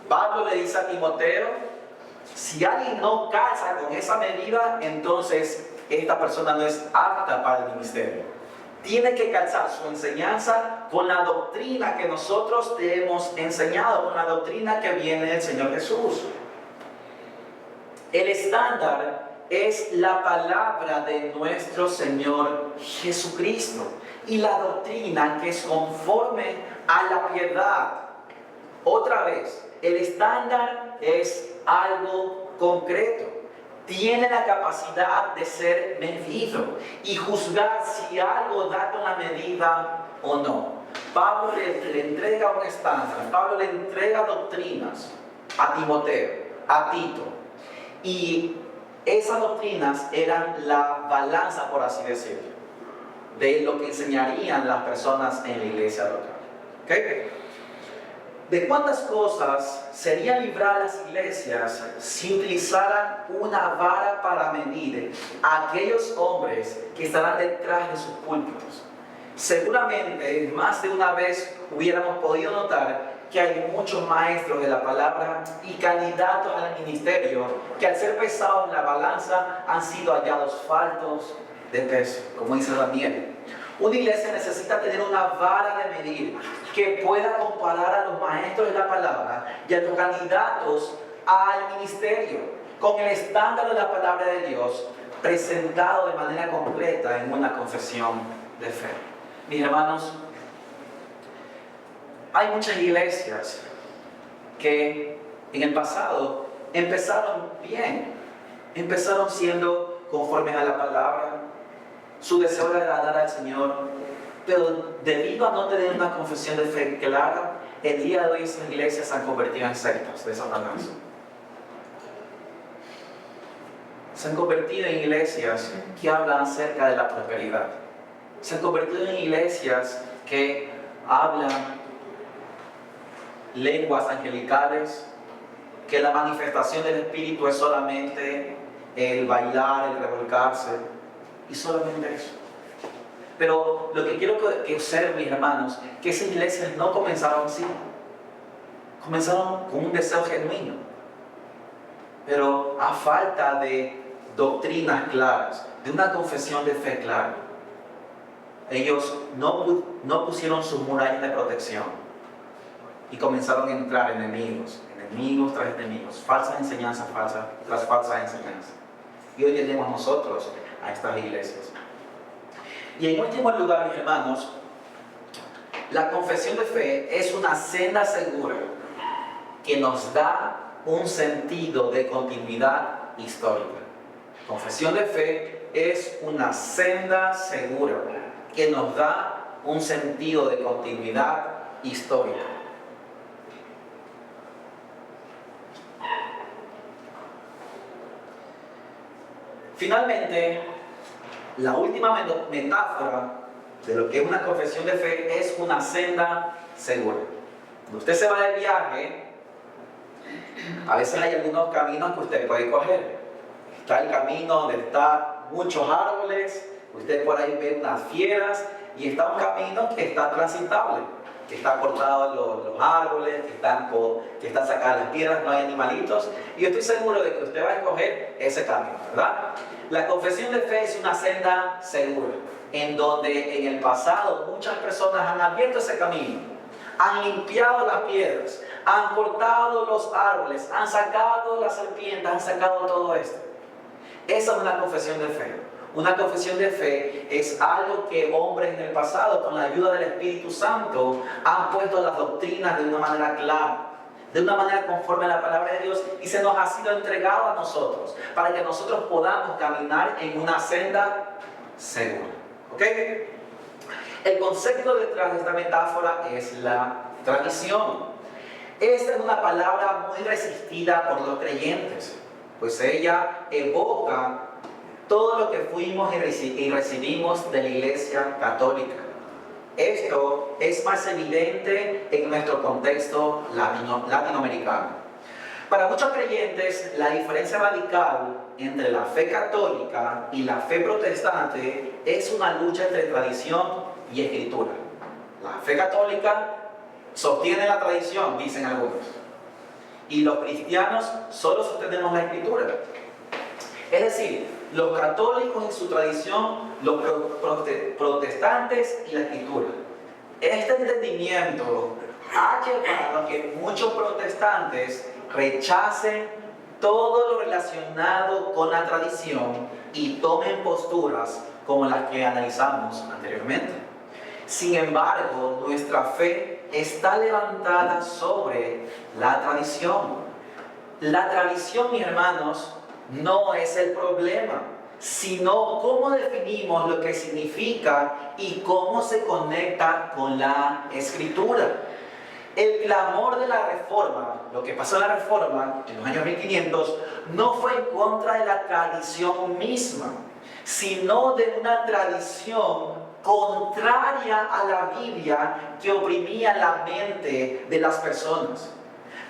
Speaker 1: Pablo le dice a Timoteo, si alguien no calza con esa medida, entonces esta persona no es apta para el ministerio. Tiene que calzar su enseñanza con la doctrina que nosotros te hemos enseñado, con la doctrina que viene del Señor Jesús. El estándar es la palabra de nuestro Señor Jesucristo y la doctrina que es conforme a la piedad. Otra vez, el estándar es algo concreto. Tiene la capacidad de ser medido y juzgar si algo da con la medida o no. Pablo le entrega un estándar, Pablo le entrega doctrinas a Timoteo, a Tito. Y esas doctrinas eran la balanza, por así decirlo, de lo que enseñarían las personas en la iglesia local. ¿Okay? ¿De cuántas cosas serían libradas las iglesias si utilizaran una vara para medir a aquellos hombres que estarán detrás de sus púlpitos? Seguramente más de una vez hubiéramos podido notar que hay muchos maestros de la palabra y candidatos al ministerio que, al ser pesados en la balanza, han sido hallados faltos de peso, como dice Daniel. Una iglesia necesita tener una vara de medir que pueda comparar a los maestros de la palabra y a los candidatos al ministerio con el estándar de la palabra de Dios presentado de manera completa en una confesión de fe. Mis hermanos, hay muchas iglesias que en el pasado empezaron bien, empezaron siendo conformes a la palabra. Su deseo era agradar al Señor, pero debido a no tener una confesión de fe clara, el día de hoy esas iglesias se han convertido en sectas de Satanás. se han convertido en iglesias que hablan acerca de la prosperidad. Se han convertido en iglesias que hablan lenguas angelicales, que la manifestación del Espíritu es solamente el bailar, el revolcarse, y solamente eso. Pero lo que quiero que observen, mis hermanos, que esas iglesias no comenzaron así. Comenzaron con un deseo genuino. Pero a falta de doctrinas claras, de una confesión de fe clara, ellos no pusieron sus murallas de protección y comenzaron a entrar enemigos tras enemigos, falsas enseñanzas tras falsas enseñanzas. Y hoy tenemos nosotros a estas iglesias. Y en último lugar, mis hermanos, la confesión de fe es una senda segura que nos da un sentido de continuidad histórica. Confesión de fe es una senda segura que nos da un sentido de continuidad histórica. Finalmente, la última metáfora de lo que es una confesión de fe es una senda segura. Cuando usted se va de viaje, a veces hay algunos caminos que usted puede coger. Está el camino donde están muchos árboles, usted por ahí ve unas fieras, y está un camino que está transitable, que está cortado los árboles, que están sacadas las piedras, no hay animalitos, y yo estoy seguro de que usted va a escoger ese camino, ¿verdad? La confesión de fe es una senda segura, en donde en el pasado muchas personas han abierto ese camino, han limpiado las piedras, han cortado los árboles, han sacado las serpientes, han sacado todo esto. Esa es una confesión de fe. Una confesión de fe es algo que hombres en el pasado, con la ayuda del Espíritu Santo, han puesto las doctrinas de una manera clara, de una manera conforme a la palabra de Dios, y se nos ha sido entregado a nosotros, para que nosotros podamos caminar en una senda segura. ¿Ok? El concepto detrás de esta metáfora es la tradición. Esta es una palabra muy resistida por los creyentes, pues ella evoca todo lo que fuimos y recibimos de la Iglesia Católica. Esto es más evidente en nuestro contexto latinoamericano. Para muchos creyentes, la diferencia radical entre la fe católica y la fe protestante es una lucha entre tradición y escritura. La fe católica sostiene la tradición, dicen algunos, y los cristianos solo sostenemos la escritura. Es decir, los católicos en su tradición, los protestantes y la escritura. Este entendimiento ha llevado a que muchos protestantes rechacen todo lo relacionado con la tradición y tomen posturas como las que analizamos anteriormente. Sin embargo, nuestra fe está levantada sobre la tradición. La tradición, mis hermanos, no es el problema, sino cómo definimos lo que significa y cómo se conecta con la Escritura. El clamor de la Reforma, lo que pasó en la Reforma en los años 1500, no fue en contra de la tradición misma, sino de una tradición contraria a la Biblia que oprimía la mente de las personas.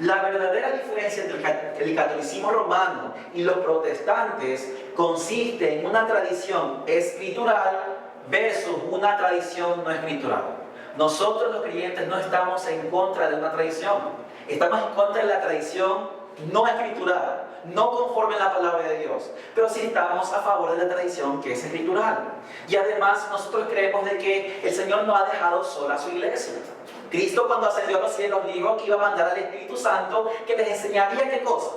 Speaker 1: La verdadera diferencia entre el catolicismo romano y los protestantes consiste en una tradición escritural versus una tradición no escritural. Nosotros los creyentes no estamos en contra de una tradición, estamos en contra de la tradición no escritural, no conforme a la palabra de Dios, pero sí estamos a favor de la tradición que es escritural. Y además nosotros creemos de que el Señor no ha dejado sola a su iglesia. Cristo, cuando ascendió a los cielos, dijo que iba a mandar al Espíritu Santo que les enseñaría ¿qué cosa?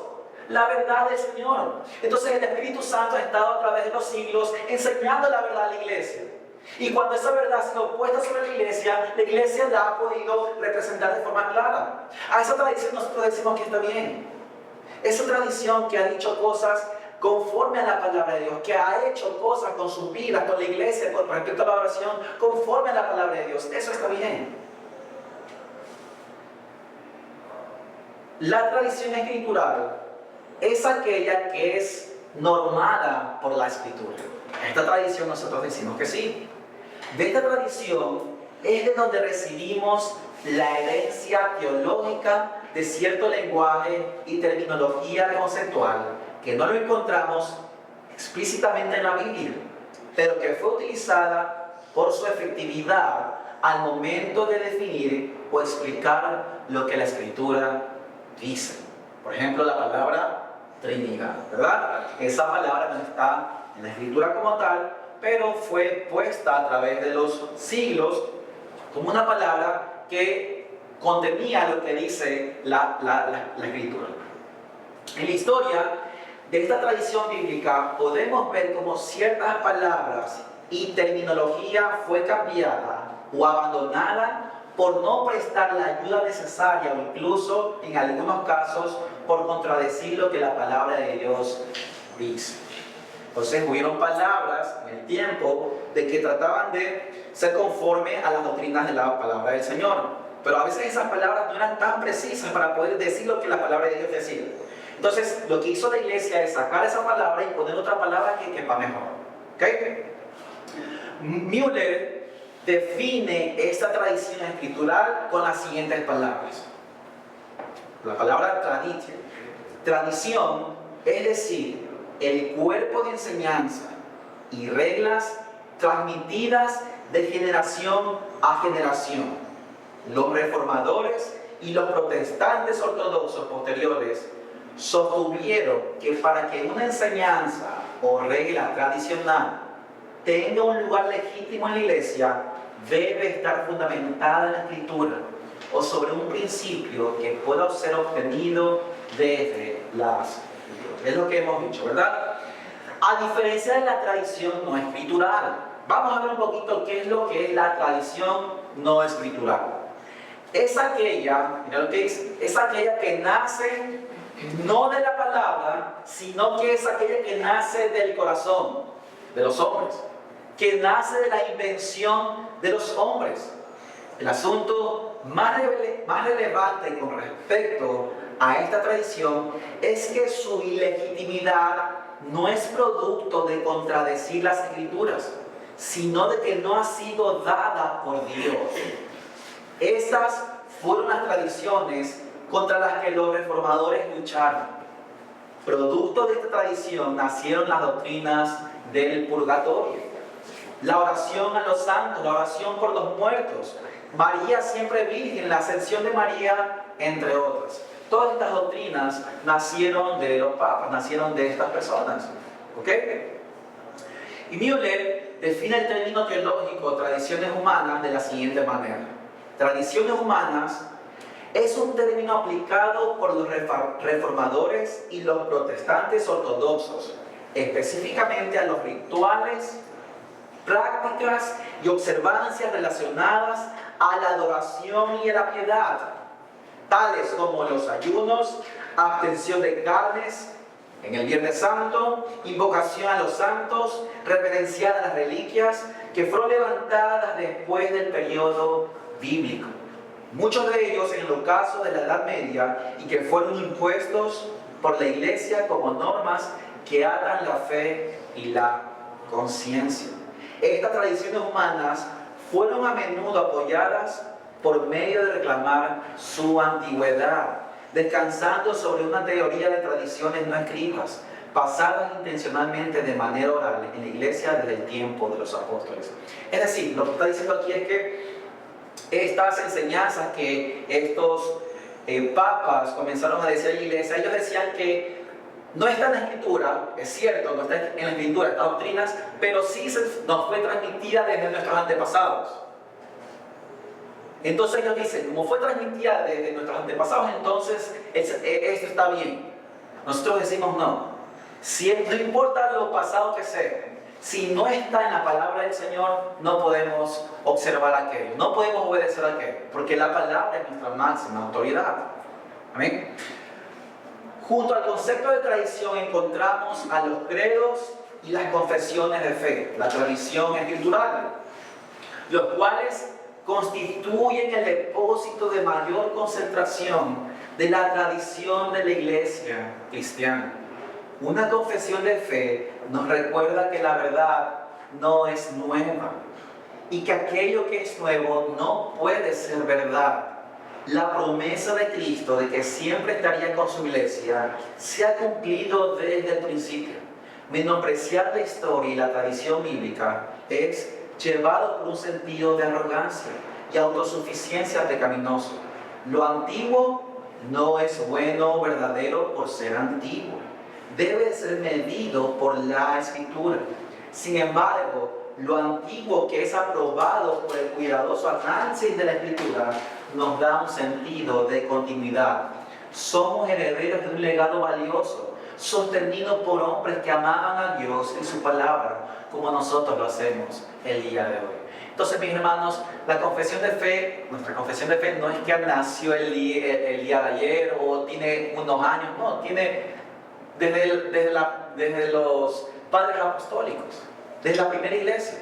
Speaker 1: La verdad del Señor. Entonces el Espíritu Santo ha estado a través de los siglos enseñando la verdad a la iglesia. Y cuando esa verdad ha sido puesta sobre la iglesia la ha podido representar de forma clara. A esa tradición nosotros decimos que está bien. Esa tradición que ha dicho cosas conforme a la palabra de Dios, que ha hecho cosas con sus vidas, con la iglesia, con respecto a la oración, conforme a la palabra de Dios, eso está bien. La tradición escritural es aquella que es normada por la Escritura. Esta tradición nosotros decimos que sí. De esta tradición es de donde recibimos la herencia teológica de cierto lenguaje y terminología conceptual que no lo encontramos explícitamente en la Biblia, pero que fue utilizada por su efectividad al momento de definir o explicar lo que la Escritura dice. Por ejemplo, la palabra Trinidad, ¿verdad? Esa palabra no está en la Escritura como tal, pero fue puesta a través de los siglos como una palabra que contenía lo que dice la Escritura. En la historia de esta tradición bíblica podemos ver cómo ciertas palabras y terminología fue cambiada o abandonada por no prestar la ayuda necesaria o incluso en algunos casos por contradecir lo que la palabra de Dios dice. Entonces hubieron palabras en el tiempo de que trataban de ser conforme a las doctrinas de la palabra del Señor, pero a veces esas palabras no eran tan precisas para poder decir lo que la palabra de Dios decía. Entonces lo que hizo la iglesia es sacar esa palabra y poner otra palabra que quepa mejor. ¿Okay? Müller define esta tradición escritural con las siguientes palabras. La palabra tradición, es decir, el cuerpo de enseñanza y reglas transmitidas de generación a generación. Los reformadores y los protestantes ortodoxos posteriores sostuvieron que para que una enseñanza o regla tradicional tenga un lugar legítimo en la iglesia, debe estar fundamentada en la Escritura o sobre un principio que pueda ser obtenido desde las Escrituras. Es lo que hemos dicho, ¿verdad? A diferencia de la tradición no escritural. Vamos a ver un poquito qué es lo que es la tradición no escritural. Es aquella, mira lo que dice, es aquella que nace no de la palabra, sino que es aquella que nace del corazón de los hombres, que nace de la invención de los hombres. El asunto más relevante con respecto a esta tradición es que su ilegitimidad no es producto de contradecir las Escrituras, sino de que no ha sido dada por Dios. Estas fueron las tradiciones contra las que los reformadores lucharon. Producto de esta tradición nacieron las doctrinas del purgatorio, la oración a los santos, la oración por los muertos, María siempre virgen, la ascensión de María, entre otras. Todas estas doctrinas nacieron de los papas, nacieron de estas personas. ¿Ok? Y Müller define el término teológico tradiciones humanas de la siguiente manera. Tradiciones humanas es un término aplicado por los reformadores y los protestantes ortodoxos, específicamente a los rituales, prácticas y observancias relacionadas a la adoración y a la piedad, tales como los ayunos, abstención de carnes en el Viernes Santo, invocación a los santos, reverenciar a las reliquias que fueron levantadas después del periodo bíblico. Muchos de ellos en el ocaso de la Edad Media y que fueron impuestos por la Iglesia como normas que atan la fe y la conciencia. Estas tradiciones humanas fueron a menudo apoyadas por medio de reclamar su antigüedad, descansando sobre una teoría de tradiciones no escritas, pasadas intencionalmente de manera oral en la iglesia desde el tiempo de los apóstoles. Es decir, lo que está diciendo aquí es que estas enseñanzas que estos papas comenzaron a decir en la iglesia, ellos decían que no está en la escritura, es cierto, no está en la escritura estas doctrinas, pero sí nos fue transmitida desde nuestros antepasados. Entonces ellos dicen, como fue transmitida desde nuestros antepasados, entonces esto está bien. Nosotros decimos no. No importa lo pasado que sea, si no está en la palabra del Señor, no podemos observar aquello, no podemos obedecer aquello, porque la palabra es nuestra máxima autoridad. Amén. Junto al concepto de tradición encontramos a los credos y las confesiones de fe, la tradición escritural, los cuales constituyen el depósito de mayor concentración de la tradición de la iglesia cristiana. Una confesión de fe nos recuerda que la verdad no es nueva y que aquello que es nuevo no puede ser verdad. La promesa de Cristo de que siempre estaría con su iglesia se ha cumplido desde el principio. Menospreciar la historia y la tradición bíblica es llevado por un sentido de arrogancia y autosuficiencia pecaminoso. Lo antiguo no es bueno o verdadero por ser antiguo. Debe ser medido por la Escritura. Sin embargo, lo antiguo que es aprobado por el cuidadoso análisis de la Escritura nos da un sentido de continuidad. Somos herederos de un legado valioso, sostenido por hombres que amaban a Dios y su palabra, como nosotros lo hacemos el día de hoy. Entonces, mis hermanos, la confesión de fe, nuestra confesión de fe no es que nació el día de ayer o tiene unos años, no, tiene desde los padres apostólicos, desde la primera iglesia.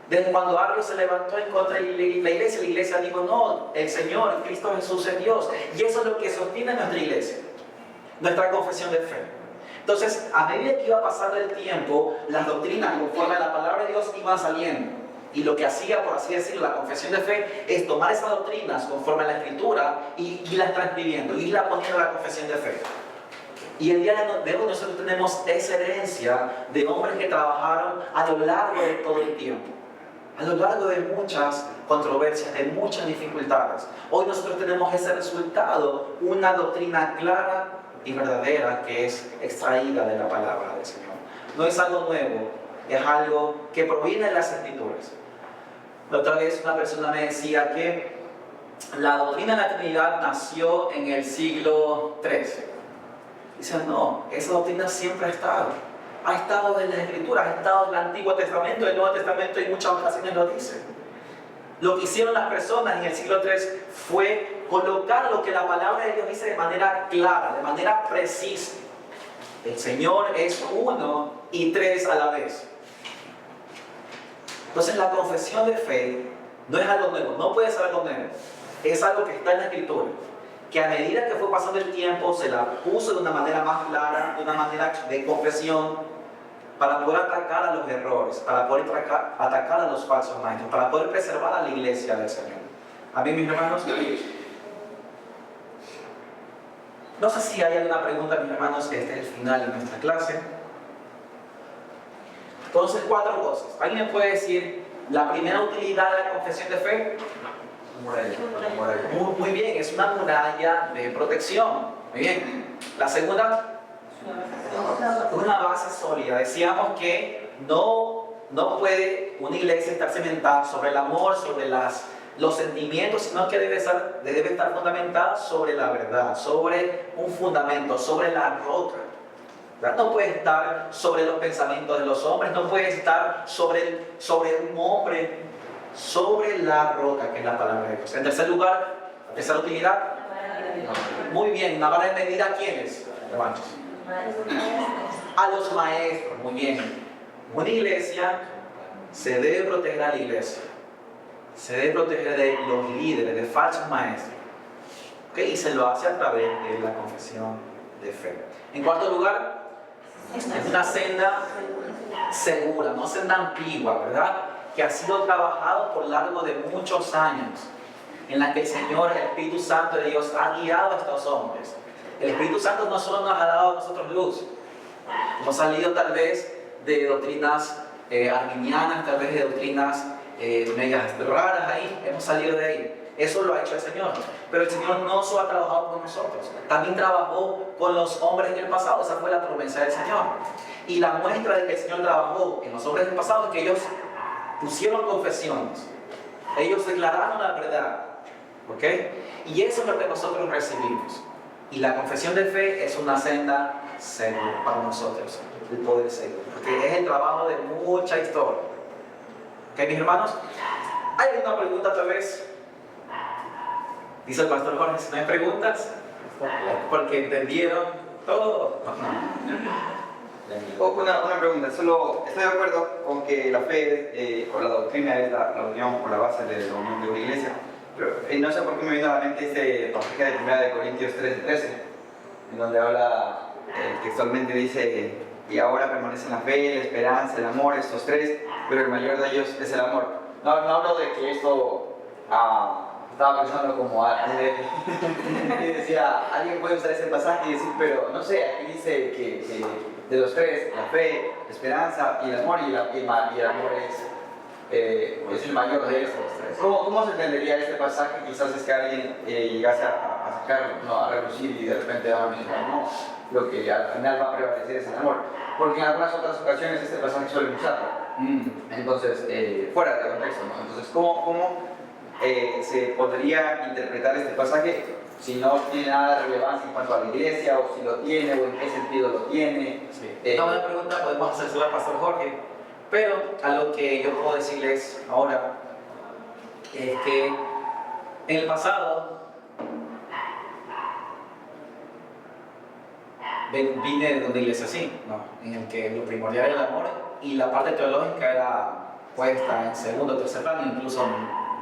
Speaker 1: Desde cuando Arrio se levantó en contra de la iglesia dijo, no, el Señor, Cristo Jesús es Dios. Y eso es lo que sostiene nuestra iglesia, nuestra confesión de fe. Entonces, a medida que iba pasando el tiempo, las doctrinas conforme a la palabra de Dios iban saliendo. Y lo que hacía, por así decirlo, la confesión de fe es tomar esas doctrinas conforme a la Escritura y irlas transcribiendo, irlas poniendo en la confesión de fe. Y el día de hoy nosotros tenemos esa herencia de hombres que trabajaron a lo largo de todo el tiempo. A lo largo de muchas controversias, de muchas dificultades. Hoy nosotros tenemos ese resultado, una doctrina clara y verdadera que es extraída de la palabra del Señor. No es algo nuevo, es algo que proviene de las Escrituras. La otra vez una persona me decía que la doctrina de la Trinidad nació en el siglo XIII. Dice, no, esa doctrina siempre ha estado en las Escrituras, ha estado en el Antiguo Testamento, en el Nuevo Testamento y en muchas ocasiones lo dice. Lo que hicieron las personas en el siglo III fue colocar lo que la palabra de Dios dice de manera clara, de manera precisa. El Señor es uno y tres a la vez. Entonces la confesión de fe no es algo nuevo, no puede ser algo nuevo. Es algo que está en la Escritura, que a medida que fue pasando el tiempo se la puso de una manera más clara, de una manera de confesión, para poder atacar a los errores, para poder atacar a los falsos maestros, para poder preservar a la iglesia del Señor. A mí, mis hermanos, no sé si hay alguna pregunta, mis hermanos, que este es el final de nuestra clase. Entonces, 4 cosas. ¿Alguien me puede decir la primera utilidad de la confesión de fe? Muy bien, es una muralla de protección. Muy bien. La segunda, una base sólida. Decíamos que no puede una iglesia estar cimentada sobre el amor, sobre los sentimientos, sino que debe estar fundamentada sobre la verdad, sobre un fundamento, sobre la roca. No puede estar sobre los pensamientos de los hombres, no puede estar sobre un hombre, sobre la roca, que es la palabra de Dios. En tercer lugar, la tercera utilidad. Muy bien, una vara de medir a quiénes, hermanos. A los maestros, muy bien. Una iglesia se debe proteger a la iglesia. Se debe proteger de los líderes, de falsos maestros. ¿Okay? Y se lo hace a través de la confesión de fe. En cuarto lugar, es una senda segura, no senda ambigua, ¿verdad? Que ha sido trabajado por largo de muchos años, en la que el Señor, el Espíritu Santo de Dios, ha guiado a estos hombres. El Espíritu Santo no solo nos ha dado a nosotros luz, hemos salido tal vez de doctrinas arminianas, tal vez de doctrinas medias raras ahí, hemos salido de ahí. Eso lo ha hecho el Señor. Pero el Señor no solo ha trabajado con nosotros, también trabajó con los hombres en el pasado. Esa fue la promesa del Señor. Y la muestra de que el Señor trabajó en los hombres del pasado es que ellos pusieron confesiones. Ellos declararon la verdad. ¿Ok? Y eso es lo que nosotros recibimos. Y la confesión de fe es una senda segura para nosotros, el poder seguro. Porque es el trabajo de mucha historia. ¿Ok, mis hermanos? ¿Hay alguna pregunta tal vez? Dice el pastor Jorge, si no hay preguntas, porque entendieron todo.
Speaker 3: Una pregunta, solo estoy de acuerdo con que la fe o la doctrina es la unión o la base de la unión de una iglesia, pero no sé por qué me vino a la mente ese pasaje de 1 Corintios 13:13, en donde habla, textualmente dice y ahora permanecen la fe, la esperanza, el amor, estos tres, pero el mayor de ellos es el amor. No hablo de que esto, estaba pensando como y decía, alguien puede usar ese pasaje y decir, pero no sé, aquí dice que de los tres, la fe, la esperanza y el amor, y el amor es el mayor de estos tres. ¿Cómo se entendería este pasaje? Quizás es que alguien llegase a sacarlo, ¿no? A relucir y de repente va a mencionar, no, lo que al final va a prevalecer es el amor. Porque en algunas otras ocasiones este pasaje suele usarlo. Entonces, fuera de contexto, ¿no? Entonces, ¿cómo se podría interpretar este pasaje si no tiene nada de relevancia en cuanto a la iglesia, o si lo tiene, o en qué sentido lo tiene?
Speaker 1: Sí. Esta buena pregunta podemos hacerla al Pastor Jorge, pero algo que yo puedo decirles ahora es que en el pasado vine de una iglesia así, ¿no? En el que lo primordial era el amor y la parte teológica era puesta en segundo o tercer plano, incluso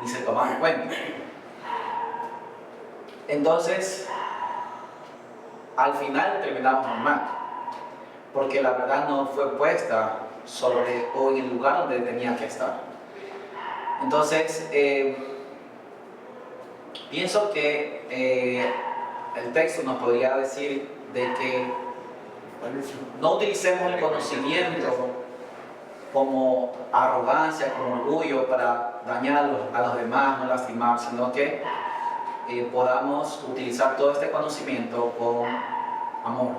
Speaker 1: ni se tomaba en cuenta. Entonces, al final terminamos mal, porque la verdad no fue puesta sobre o en el lugar donde tenía que estar. Entonces, pienso que el texto nos podría decir de que no utilicemos el conocimiento como arrogancia, como orgullo para dañar a los demás, no lastimar, sino que podamos utilizar todo este conocimiento con amor,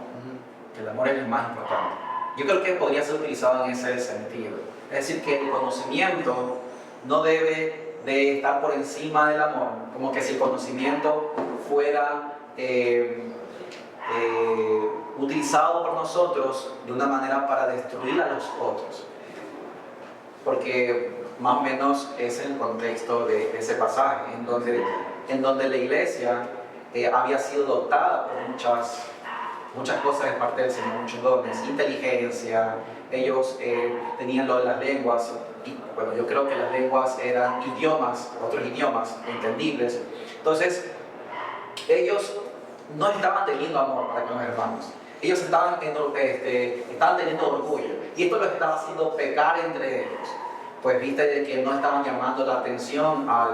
Speaker 1: que el amor es el más importante. Yo creo que podría ser utilizado en ese sentido. Es decir, que el conocimiento no debe de estar por encima del amor, como que si el conocimiento fuera utilizado por nosotros de una manera para destruir a los otros. Porque más o menos es el contexto de ese pasaje, en donde la iglesia había sido dotada por muchas cosas de parte del Señor, muchos dones, inteligencia. Ellos tenían lo de las lenguas, y bueno, yo creo que las lenguas eran idiomas, otros idiomas entendibles. Entonces, ellos no estaban teniendo amor para con los hermanos. Ellos estaban teniendo orgullo, y esto los estaba haciendo pecar entre ellos. Pues viste de que no estaban llamando la atención a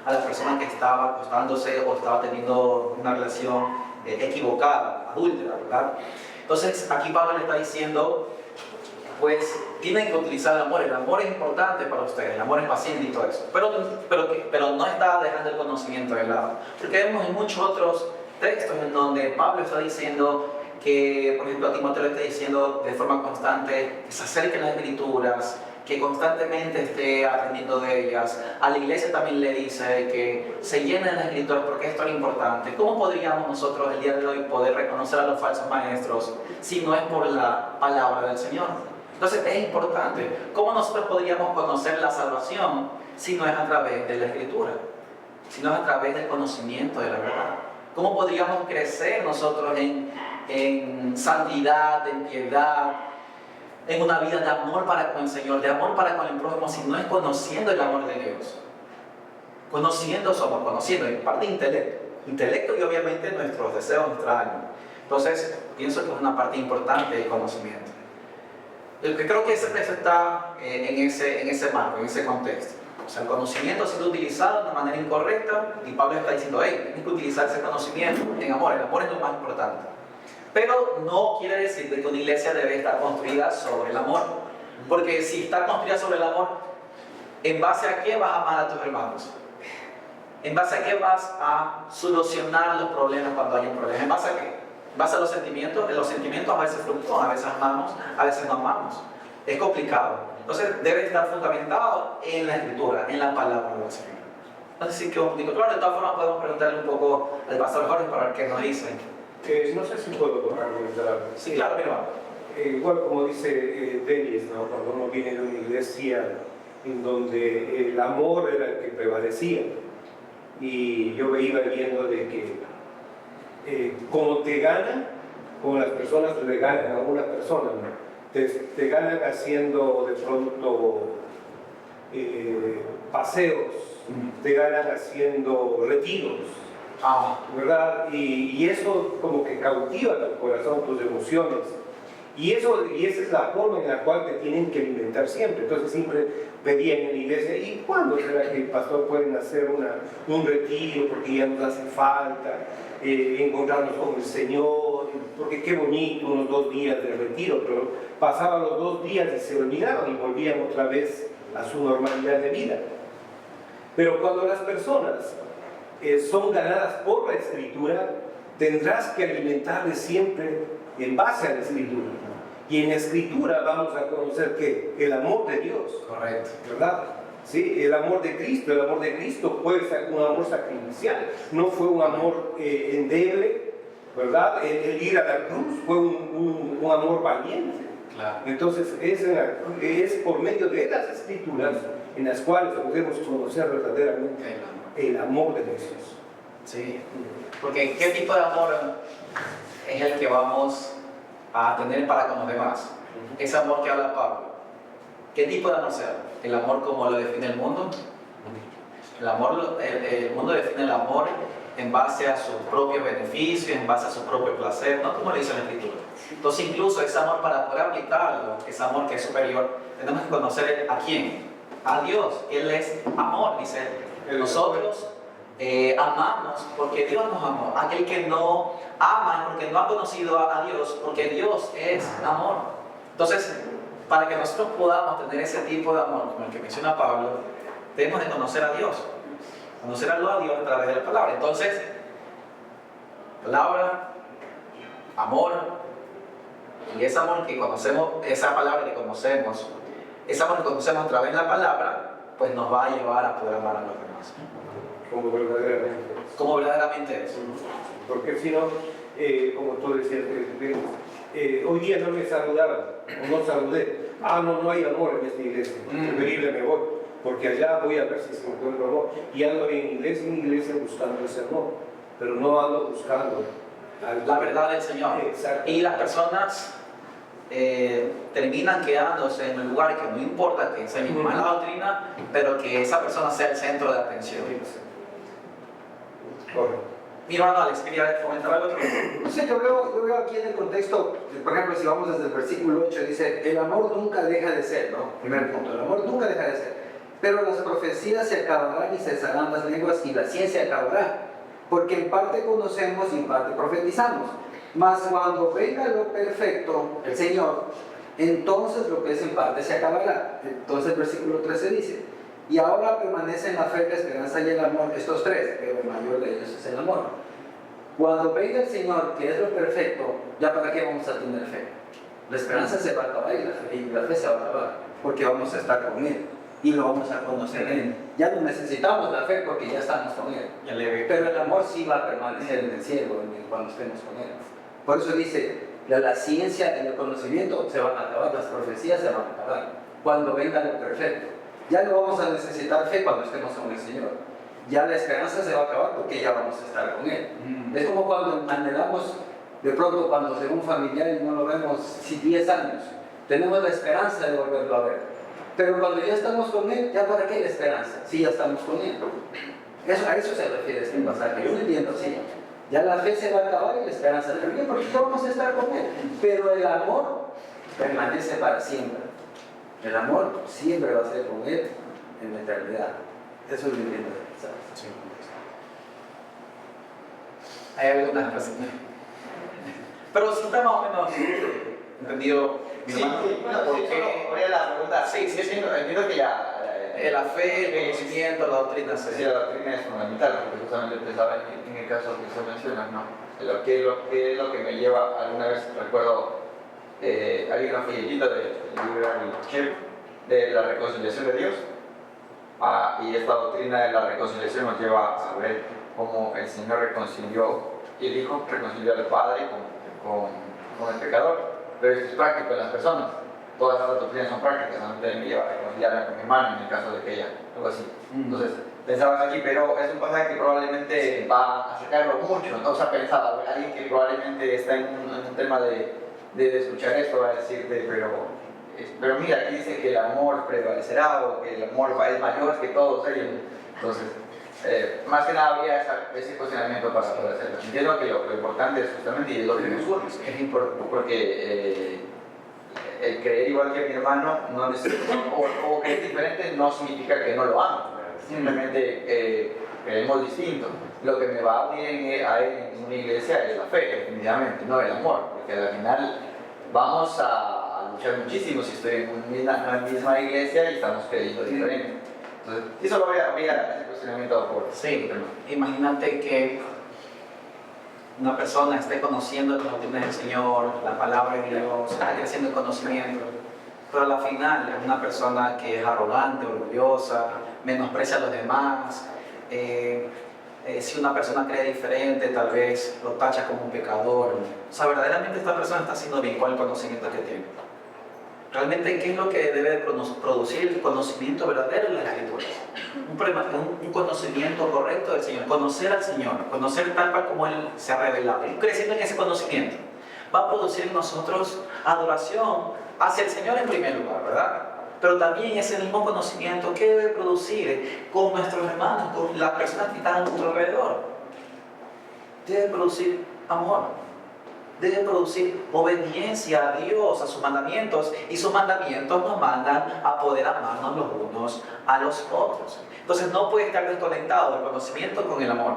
Speaker 1: la persona que estaba acostándose o estaba teniendo una relación equivocada, adúltera, ¿verdad? Entonces aquí Pablo le está diciendo, pues tienen que utilizar el amor es importante para ustedes, el amor es paciente y todo eso, pero no está dejando el conocimiento de lado, porque vemos en muchos otros textos en donde Pablo está diciendo que, por ejemplo, a Timoteo le está diciendo de forma constante que se acerquen las escrituras, que constantemente esté aprendiendo de ellas. A la iglesia también le dice que se llenen las escrituras porque esto es importante. ¿Cómo podríamos nosotros el día de hoy poder reconocer a los falsos maestros si no es por la palabra del Señor? Entonces es importante. ¿Cómo nosotros podríamos conocer la salvación si no es a través de la escritura? Si no es a través del conocimiento de la verdad. ¿Cómo podríamos crecer nosotros en santidad, en piedad, en una vida de amor para con el Señor, de amor para con el prójimo, si no es conociendo el amor de Dios? Conociendo su amor, conociendo, en parte intelecto y obviamente nuestros deseos, nuestra alma. Entonces, pienso que es una parte importante del conocimiento. Yo creo que ese texto está en ese marco, en ese contexto. O sea, el conocimiento ha sido utilizado de una manera incorrecta y Pablo está diciendo, hey, tienes que utilizar ese conocimiento en amor. El amor es lo más importante. Pero no quiere decir que una iglesia debe estar construida sobre el amor. Porque si está construida sobre el amor, ¿en base a qué vas a amar a tus hermanos? ¿En base a qué vas a solucionar los problemas cuando hay un problema? ¿En base a qué? ¿En base a los sentimientos? Los sentimientos a veces fluctúan, a veces amamos, a veces no amamos. Es complicado. Entonces debe estar fundamentado en la escritura, en la palabra del Señor. Entonces sí que digo, claro, de todas formas podemos preguntarle un poco al pastor Jorge para ver qué nos dice.
Speaker 4: No sé si puedo argumentar algo.
Speaker 1: Sí, claro, mira.
Speaker 4: Igual como dice Denis, ¿no? Cuando uno viene de una iglesia en donde el amor era el que prevalecía, y yo iba viendo de que como te ganan, como las personas le ganan a una persona, ¿no? Te ganan haciendo de pronto paseos, te ganan haciendo retiros, ¿verdad? Y eso como que cautiva tu corazón, tus emociones. Y esa es la forma en la cual te tienen que alimentar siempre. Entonces siempre pedían en la iglesia, ¿y cuándo será que el pastor pueden hacer un retiro? Porque ya nos hace falta encontrarnos con el Señor, porque qué bonito unos 2 días de retiro, pero pasaban los 2 días y se olvidaban y volvían otra vez a su normalidad de vida. Pero cuando las personas son ganadas por la Escritura, tendrás que alimentarles siempre en base a la Escritura. Y en la Escritura vamos a conocer que el amor de Dios,
Speaker 1: Correcto.
Speaker 4: ¿verdad? Sí, el amor de Cristo fue un amor sacrificial, no fue un amor endeble, ¿verdad? El ir a la cruz fue un amor valiente.
Speaker 1: Claro.
Speaker 4: Entonces es por medio de las Escrituras en las cuales podemos conocer verdaderamente el amor de Jesús.
Speaker 1: Sí, porque ¿qué tipo de amor es el que vamos a tener para con los demás? Ese amor que habla Pablo. ¿Qué tipo de amor será? ¿El amor como lo define el mundo? El mundo define el amor en base a su propio beneficio, en base a su propio placer, no como le dice la Escritura. Entonces incluso ese amor, para poder aplicarlo, ese amor que es superior, tenemos que conocer ¿a quién? A Dios. Él es amor, dice él. Nosotros amamos porque Dios nos amó. Aquel que no ama es porque no ha conocido a Dios, porque Dios es amor. Entonces, para que nosotros podamos tener ese tipo de amor, como el que menciona Pablo, debemos de conocer a Dios. Conocerlo a Dios a través de la palabra. Entonces, palabra, amor, y ese amor que conocemos, esa palabra que conocemos, ese amor que conocemos a través de la palabra, pues nos va a llevar a poder amar a los demás.
Speaker 4: Como verdaderamente es.
Speaker 1: Como verdaderamente es.
Speaker 4: Porque si no, como tú decías, hoy día no me saludaban, o no saludé. No hay amor en esta iglesia. Preferible me voy, porque allá voy a ver si se encuentra amor. Y ando en iglesia buscando ese amor, pero no ando buscando
Speaker 1: La verdad del Señor.
Speaker 4: Exacto.
Speaker 1: Y las personas terminan quedándose en el lugar que no importa que enseñen mala doctrina, pero que esa persona sea el centro de atención.
Speaker 4: Correcto.
Speaker 1: Mi hermano Alex, quería comentar algo.
Speaker 2: No sé, yo veo aquí en el contexto, por ejemplo, si vamos desde el versículo 8, dice, el amor nunca deja de ser, ¿no? Primer punto, el amor nunca deja de ser. Pero las profecías se acabarán y cesarán las lenguas y la ciencia acabará, porque en parte conocemos y en parte profetizamos. Mas cuando venga lo perfecto, el Señor, entonces lo que es en parte se acabará. Entonces el versículo 13 dice, y ahora permanecen la fe, la esperanza y el amor, estos tres, pero el mayor de ellos es el amor. Cuando venga el Señor, que es lo perfecto, ¿ya para qué vamos a tener fe? La esperanza se va a acabar y la fe se va a acabar, porque vamos a estar con Él y lo vamos a conocer a Él. Ya no necesitamos la fe porque ya estamos con Él. Pero el amor sí va a permanecer en el cielo cuando estemos con Él. Por eso dice, la ciencia y el conocimiento se van a acabar, las profecías se van a acabar, cuando venga lo perfecto. Ya no vamos a necesitar fe cuando estemos con el Señor. Ya la esperanza se va a acabar porque ya vamos a estar con Él. Es como cuando anhelamos, de pronto cuando se ve un familiar y no lo vemos 10 años, tenemos la esperanza de volverlo a ver. Pero cuando ya estamos con Él, ¿ya para qué la esperanza? Si ya estamos con Él. A eso se refiere este pasaje. Yo lo entiendo así. Ya la fe se va a acabar y la esperanza también, porque ya vamos a estar con Él. Pero el amor permanece para siempre. El amor siempre va a ser con Él en la eternidad. Eso es lo que entiendo.
Speaker 1: Sí. Hay algunas cosas. Pero si está más o menos entendido, mi
Speaker 3: Sí,
Speaker 1: hermano.
Speaker 3: ¿por qué la pregunta?
Speaker 1: Sí,
Speaker 3: entiendo que ya...
Speaker 1: La fe, el conocimiento, la doctrina.
Speaker 3: Sí, la doctrina es fundamental, porque justamente pensaba en el caso que se menciona, ¿no? Lo que es lo que me lleva, alguna vez recuerdo, hay una folletita del libro de la reconciliación de Dios, y esta doctrina de la reconciliación nos lleva a ver cómo el Señor reconcilió, y el Hijo reconcilió al Padre con el pecador, pero esto es práctico en las personas. Todas las doctrinas son prácticas, ¿no? Me lleva a reconciliarme con mi hermano en el caso de que ella, algo así. Entonces, pensaba aquí, pero es un pasaje que probablemente va a sacarlo mucho, ¿no? O sea, pensaba, alguien que probablemente está en un tema de escuchar esto va a decirte, pero mira, aquí dice que el amor prevalecerá o que el amor es mayor que todos ellos. Entonces, más que nada había ese cuestionamiento para poder hacerlo. Entiendo que lo importante es justamente, y es lo que nos surge, es importante porque el creer igual que mi hermano no o creer diferente no significa que no lo amo. Simplemente creemos distinto. Lo que me va a unir a él en una iglesia es la fe, definitivamente, no el amor, porque al final vamos a luchar muchísimo si estoy en una misma iglesia y estamos creyendo diferente. Entonces, eso lo voy a ese cuestionamiento por
Speaker 1: Sí, imagínate que una persona esté conociendo los doctrinas del Señor, la palabra de Dios, está creciendo en conocimiento, pero al final es una persona que es arrogante, orgullosa, menosprecia a los demás. Si una persona cree diferente, tal vez lo tacha como un pecador. O sea, verdaderamente esta persona está haciendo bien con el conocimiento que tiene. Realmente, ¿qué es lo que debe producir el conocimiento verdadero de las Escrituras? Un conocimiento correcto del Señor, conocer al Señor, conocer tal cual como Él se ha revelado. Ir creciendo en ese conocimiento va a producir en nosotros adoración hacia el Señor en primer lugar, ¿verdad? Pero también ese mismo conocimiento que debe producir con nuestros hermanos, con las personas que están a nuestro alrededor. Debe producir amor. Debe producir obediencia a Dios, a sus mandamientos, y sus mandamientos nos mandan a poder amarnos los unos a los otros. Entonces no puede estar desconectado el conocimiento con el amor.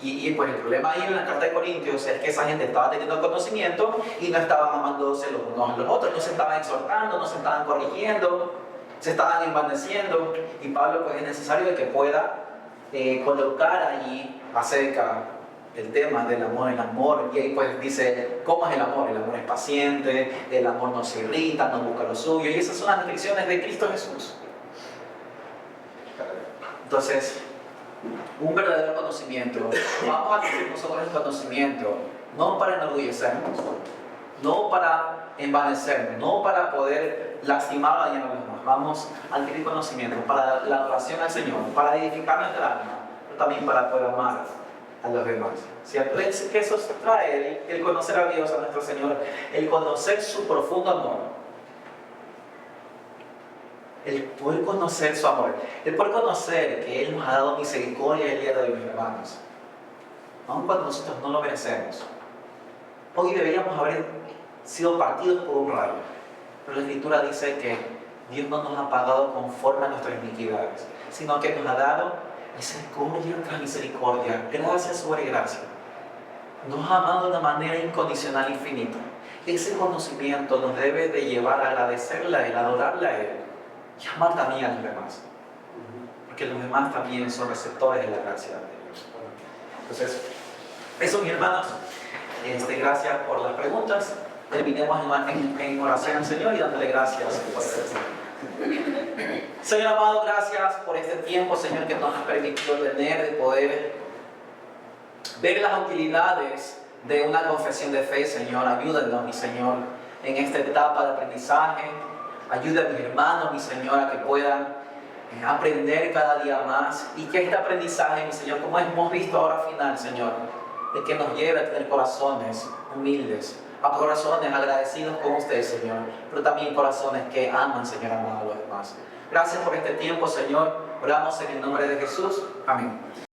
Speaker 1: Y pues el problema ahí en la carta de Corintios es que esa gente estaba teniendo conocimiento y no estaban amándose los unos a los otros, no se estaban exhortando, no se estaban corrigiendo, se estaban envaneciendo. Y Pablo pues es necesario que pueda colocar allí acerca el tema del amor, el amor, y ahí pues dice, ¿cómo es el amor? El amor es paciente, el amor no se irrita, no busca lo suyo, y esas son las descripciones de Cristo Jesús. Entonces, un verdadero conocimiento, vamos a adquirir nosotros el conocimiento, no para enorgullecernos, no para envanecernos, no para poder lastimar a los demás, vamos a adquirir conocimiento para la adoración al Señor, para edificar nuestra alma, pero también para poder amar a los demás, ¿cierto? Es que eso trae el conocer a Dios, a nuestro Señor, el conocer su profundo amor, el poder conocer su amor, el poder conocer que Él nos ha dado misericordia el día de hoy, mis hermanos, aun cuando nosotros no lo merecemos. Hoy deberíamos haber sido partidos por un rayo, pero la Escritura dice que Dios no nos ha pagado conforme a nuestras iniquidades, sino que nos ha dado misericordia tras misericordia, gracia sobre gracia. Nos ha amado de una manera incondicional e infinita. Ese conocimiento nos debe de llevar a agradecerle a Él, a adorarle a Él y amar también a los demás. Porque los demás también son receptores de la gracia de Dios. Entonces, eso, mis hermanos, gracias por las preguntas. Terminemos en oración al Señor y dándole gracias por esto. Señor amado, gracias por este tiempo, Señor, que nos has permitido tener, de poder ver las utilidades de una confesión de fe, Señor. Ayúdanos, mi Señor, en esta etapa de aprendizaje. Ayuda a mis hermanos, mi Señor, a que puedan aprender cada día más y que este aprendizaje, mi Señor, como hemos visto ahora al final, Señor, de que nos lleve a tener corazones humildes, a corazones agradecidos con usted, Señor, pero también corazones que aman, Señor amado, a los demás. Gracias por este tiempo, Señor. Oramos en el nombre de Jesús. Amén.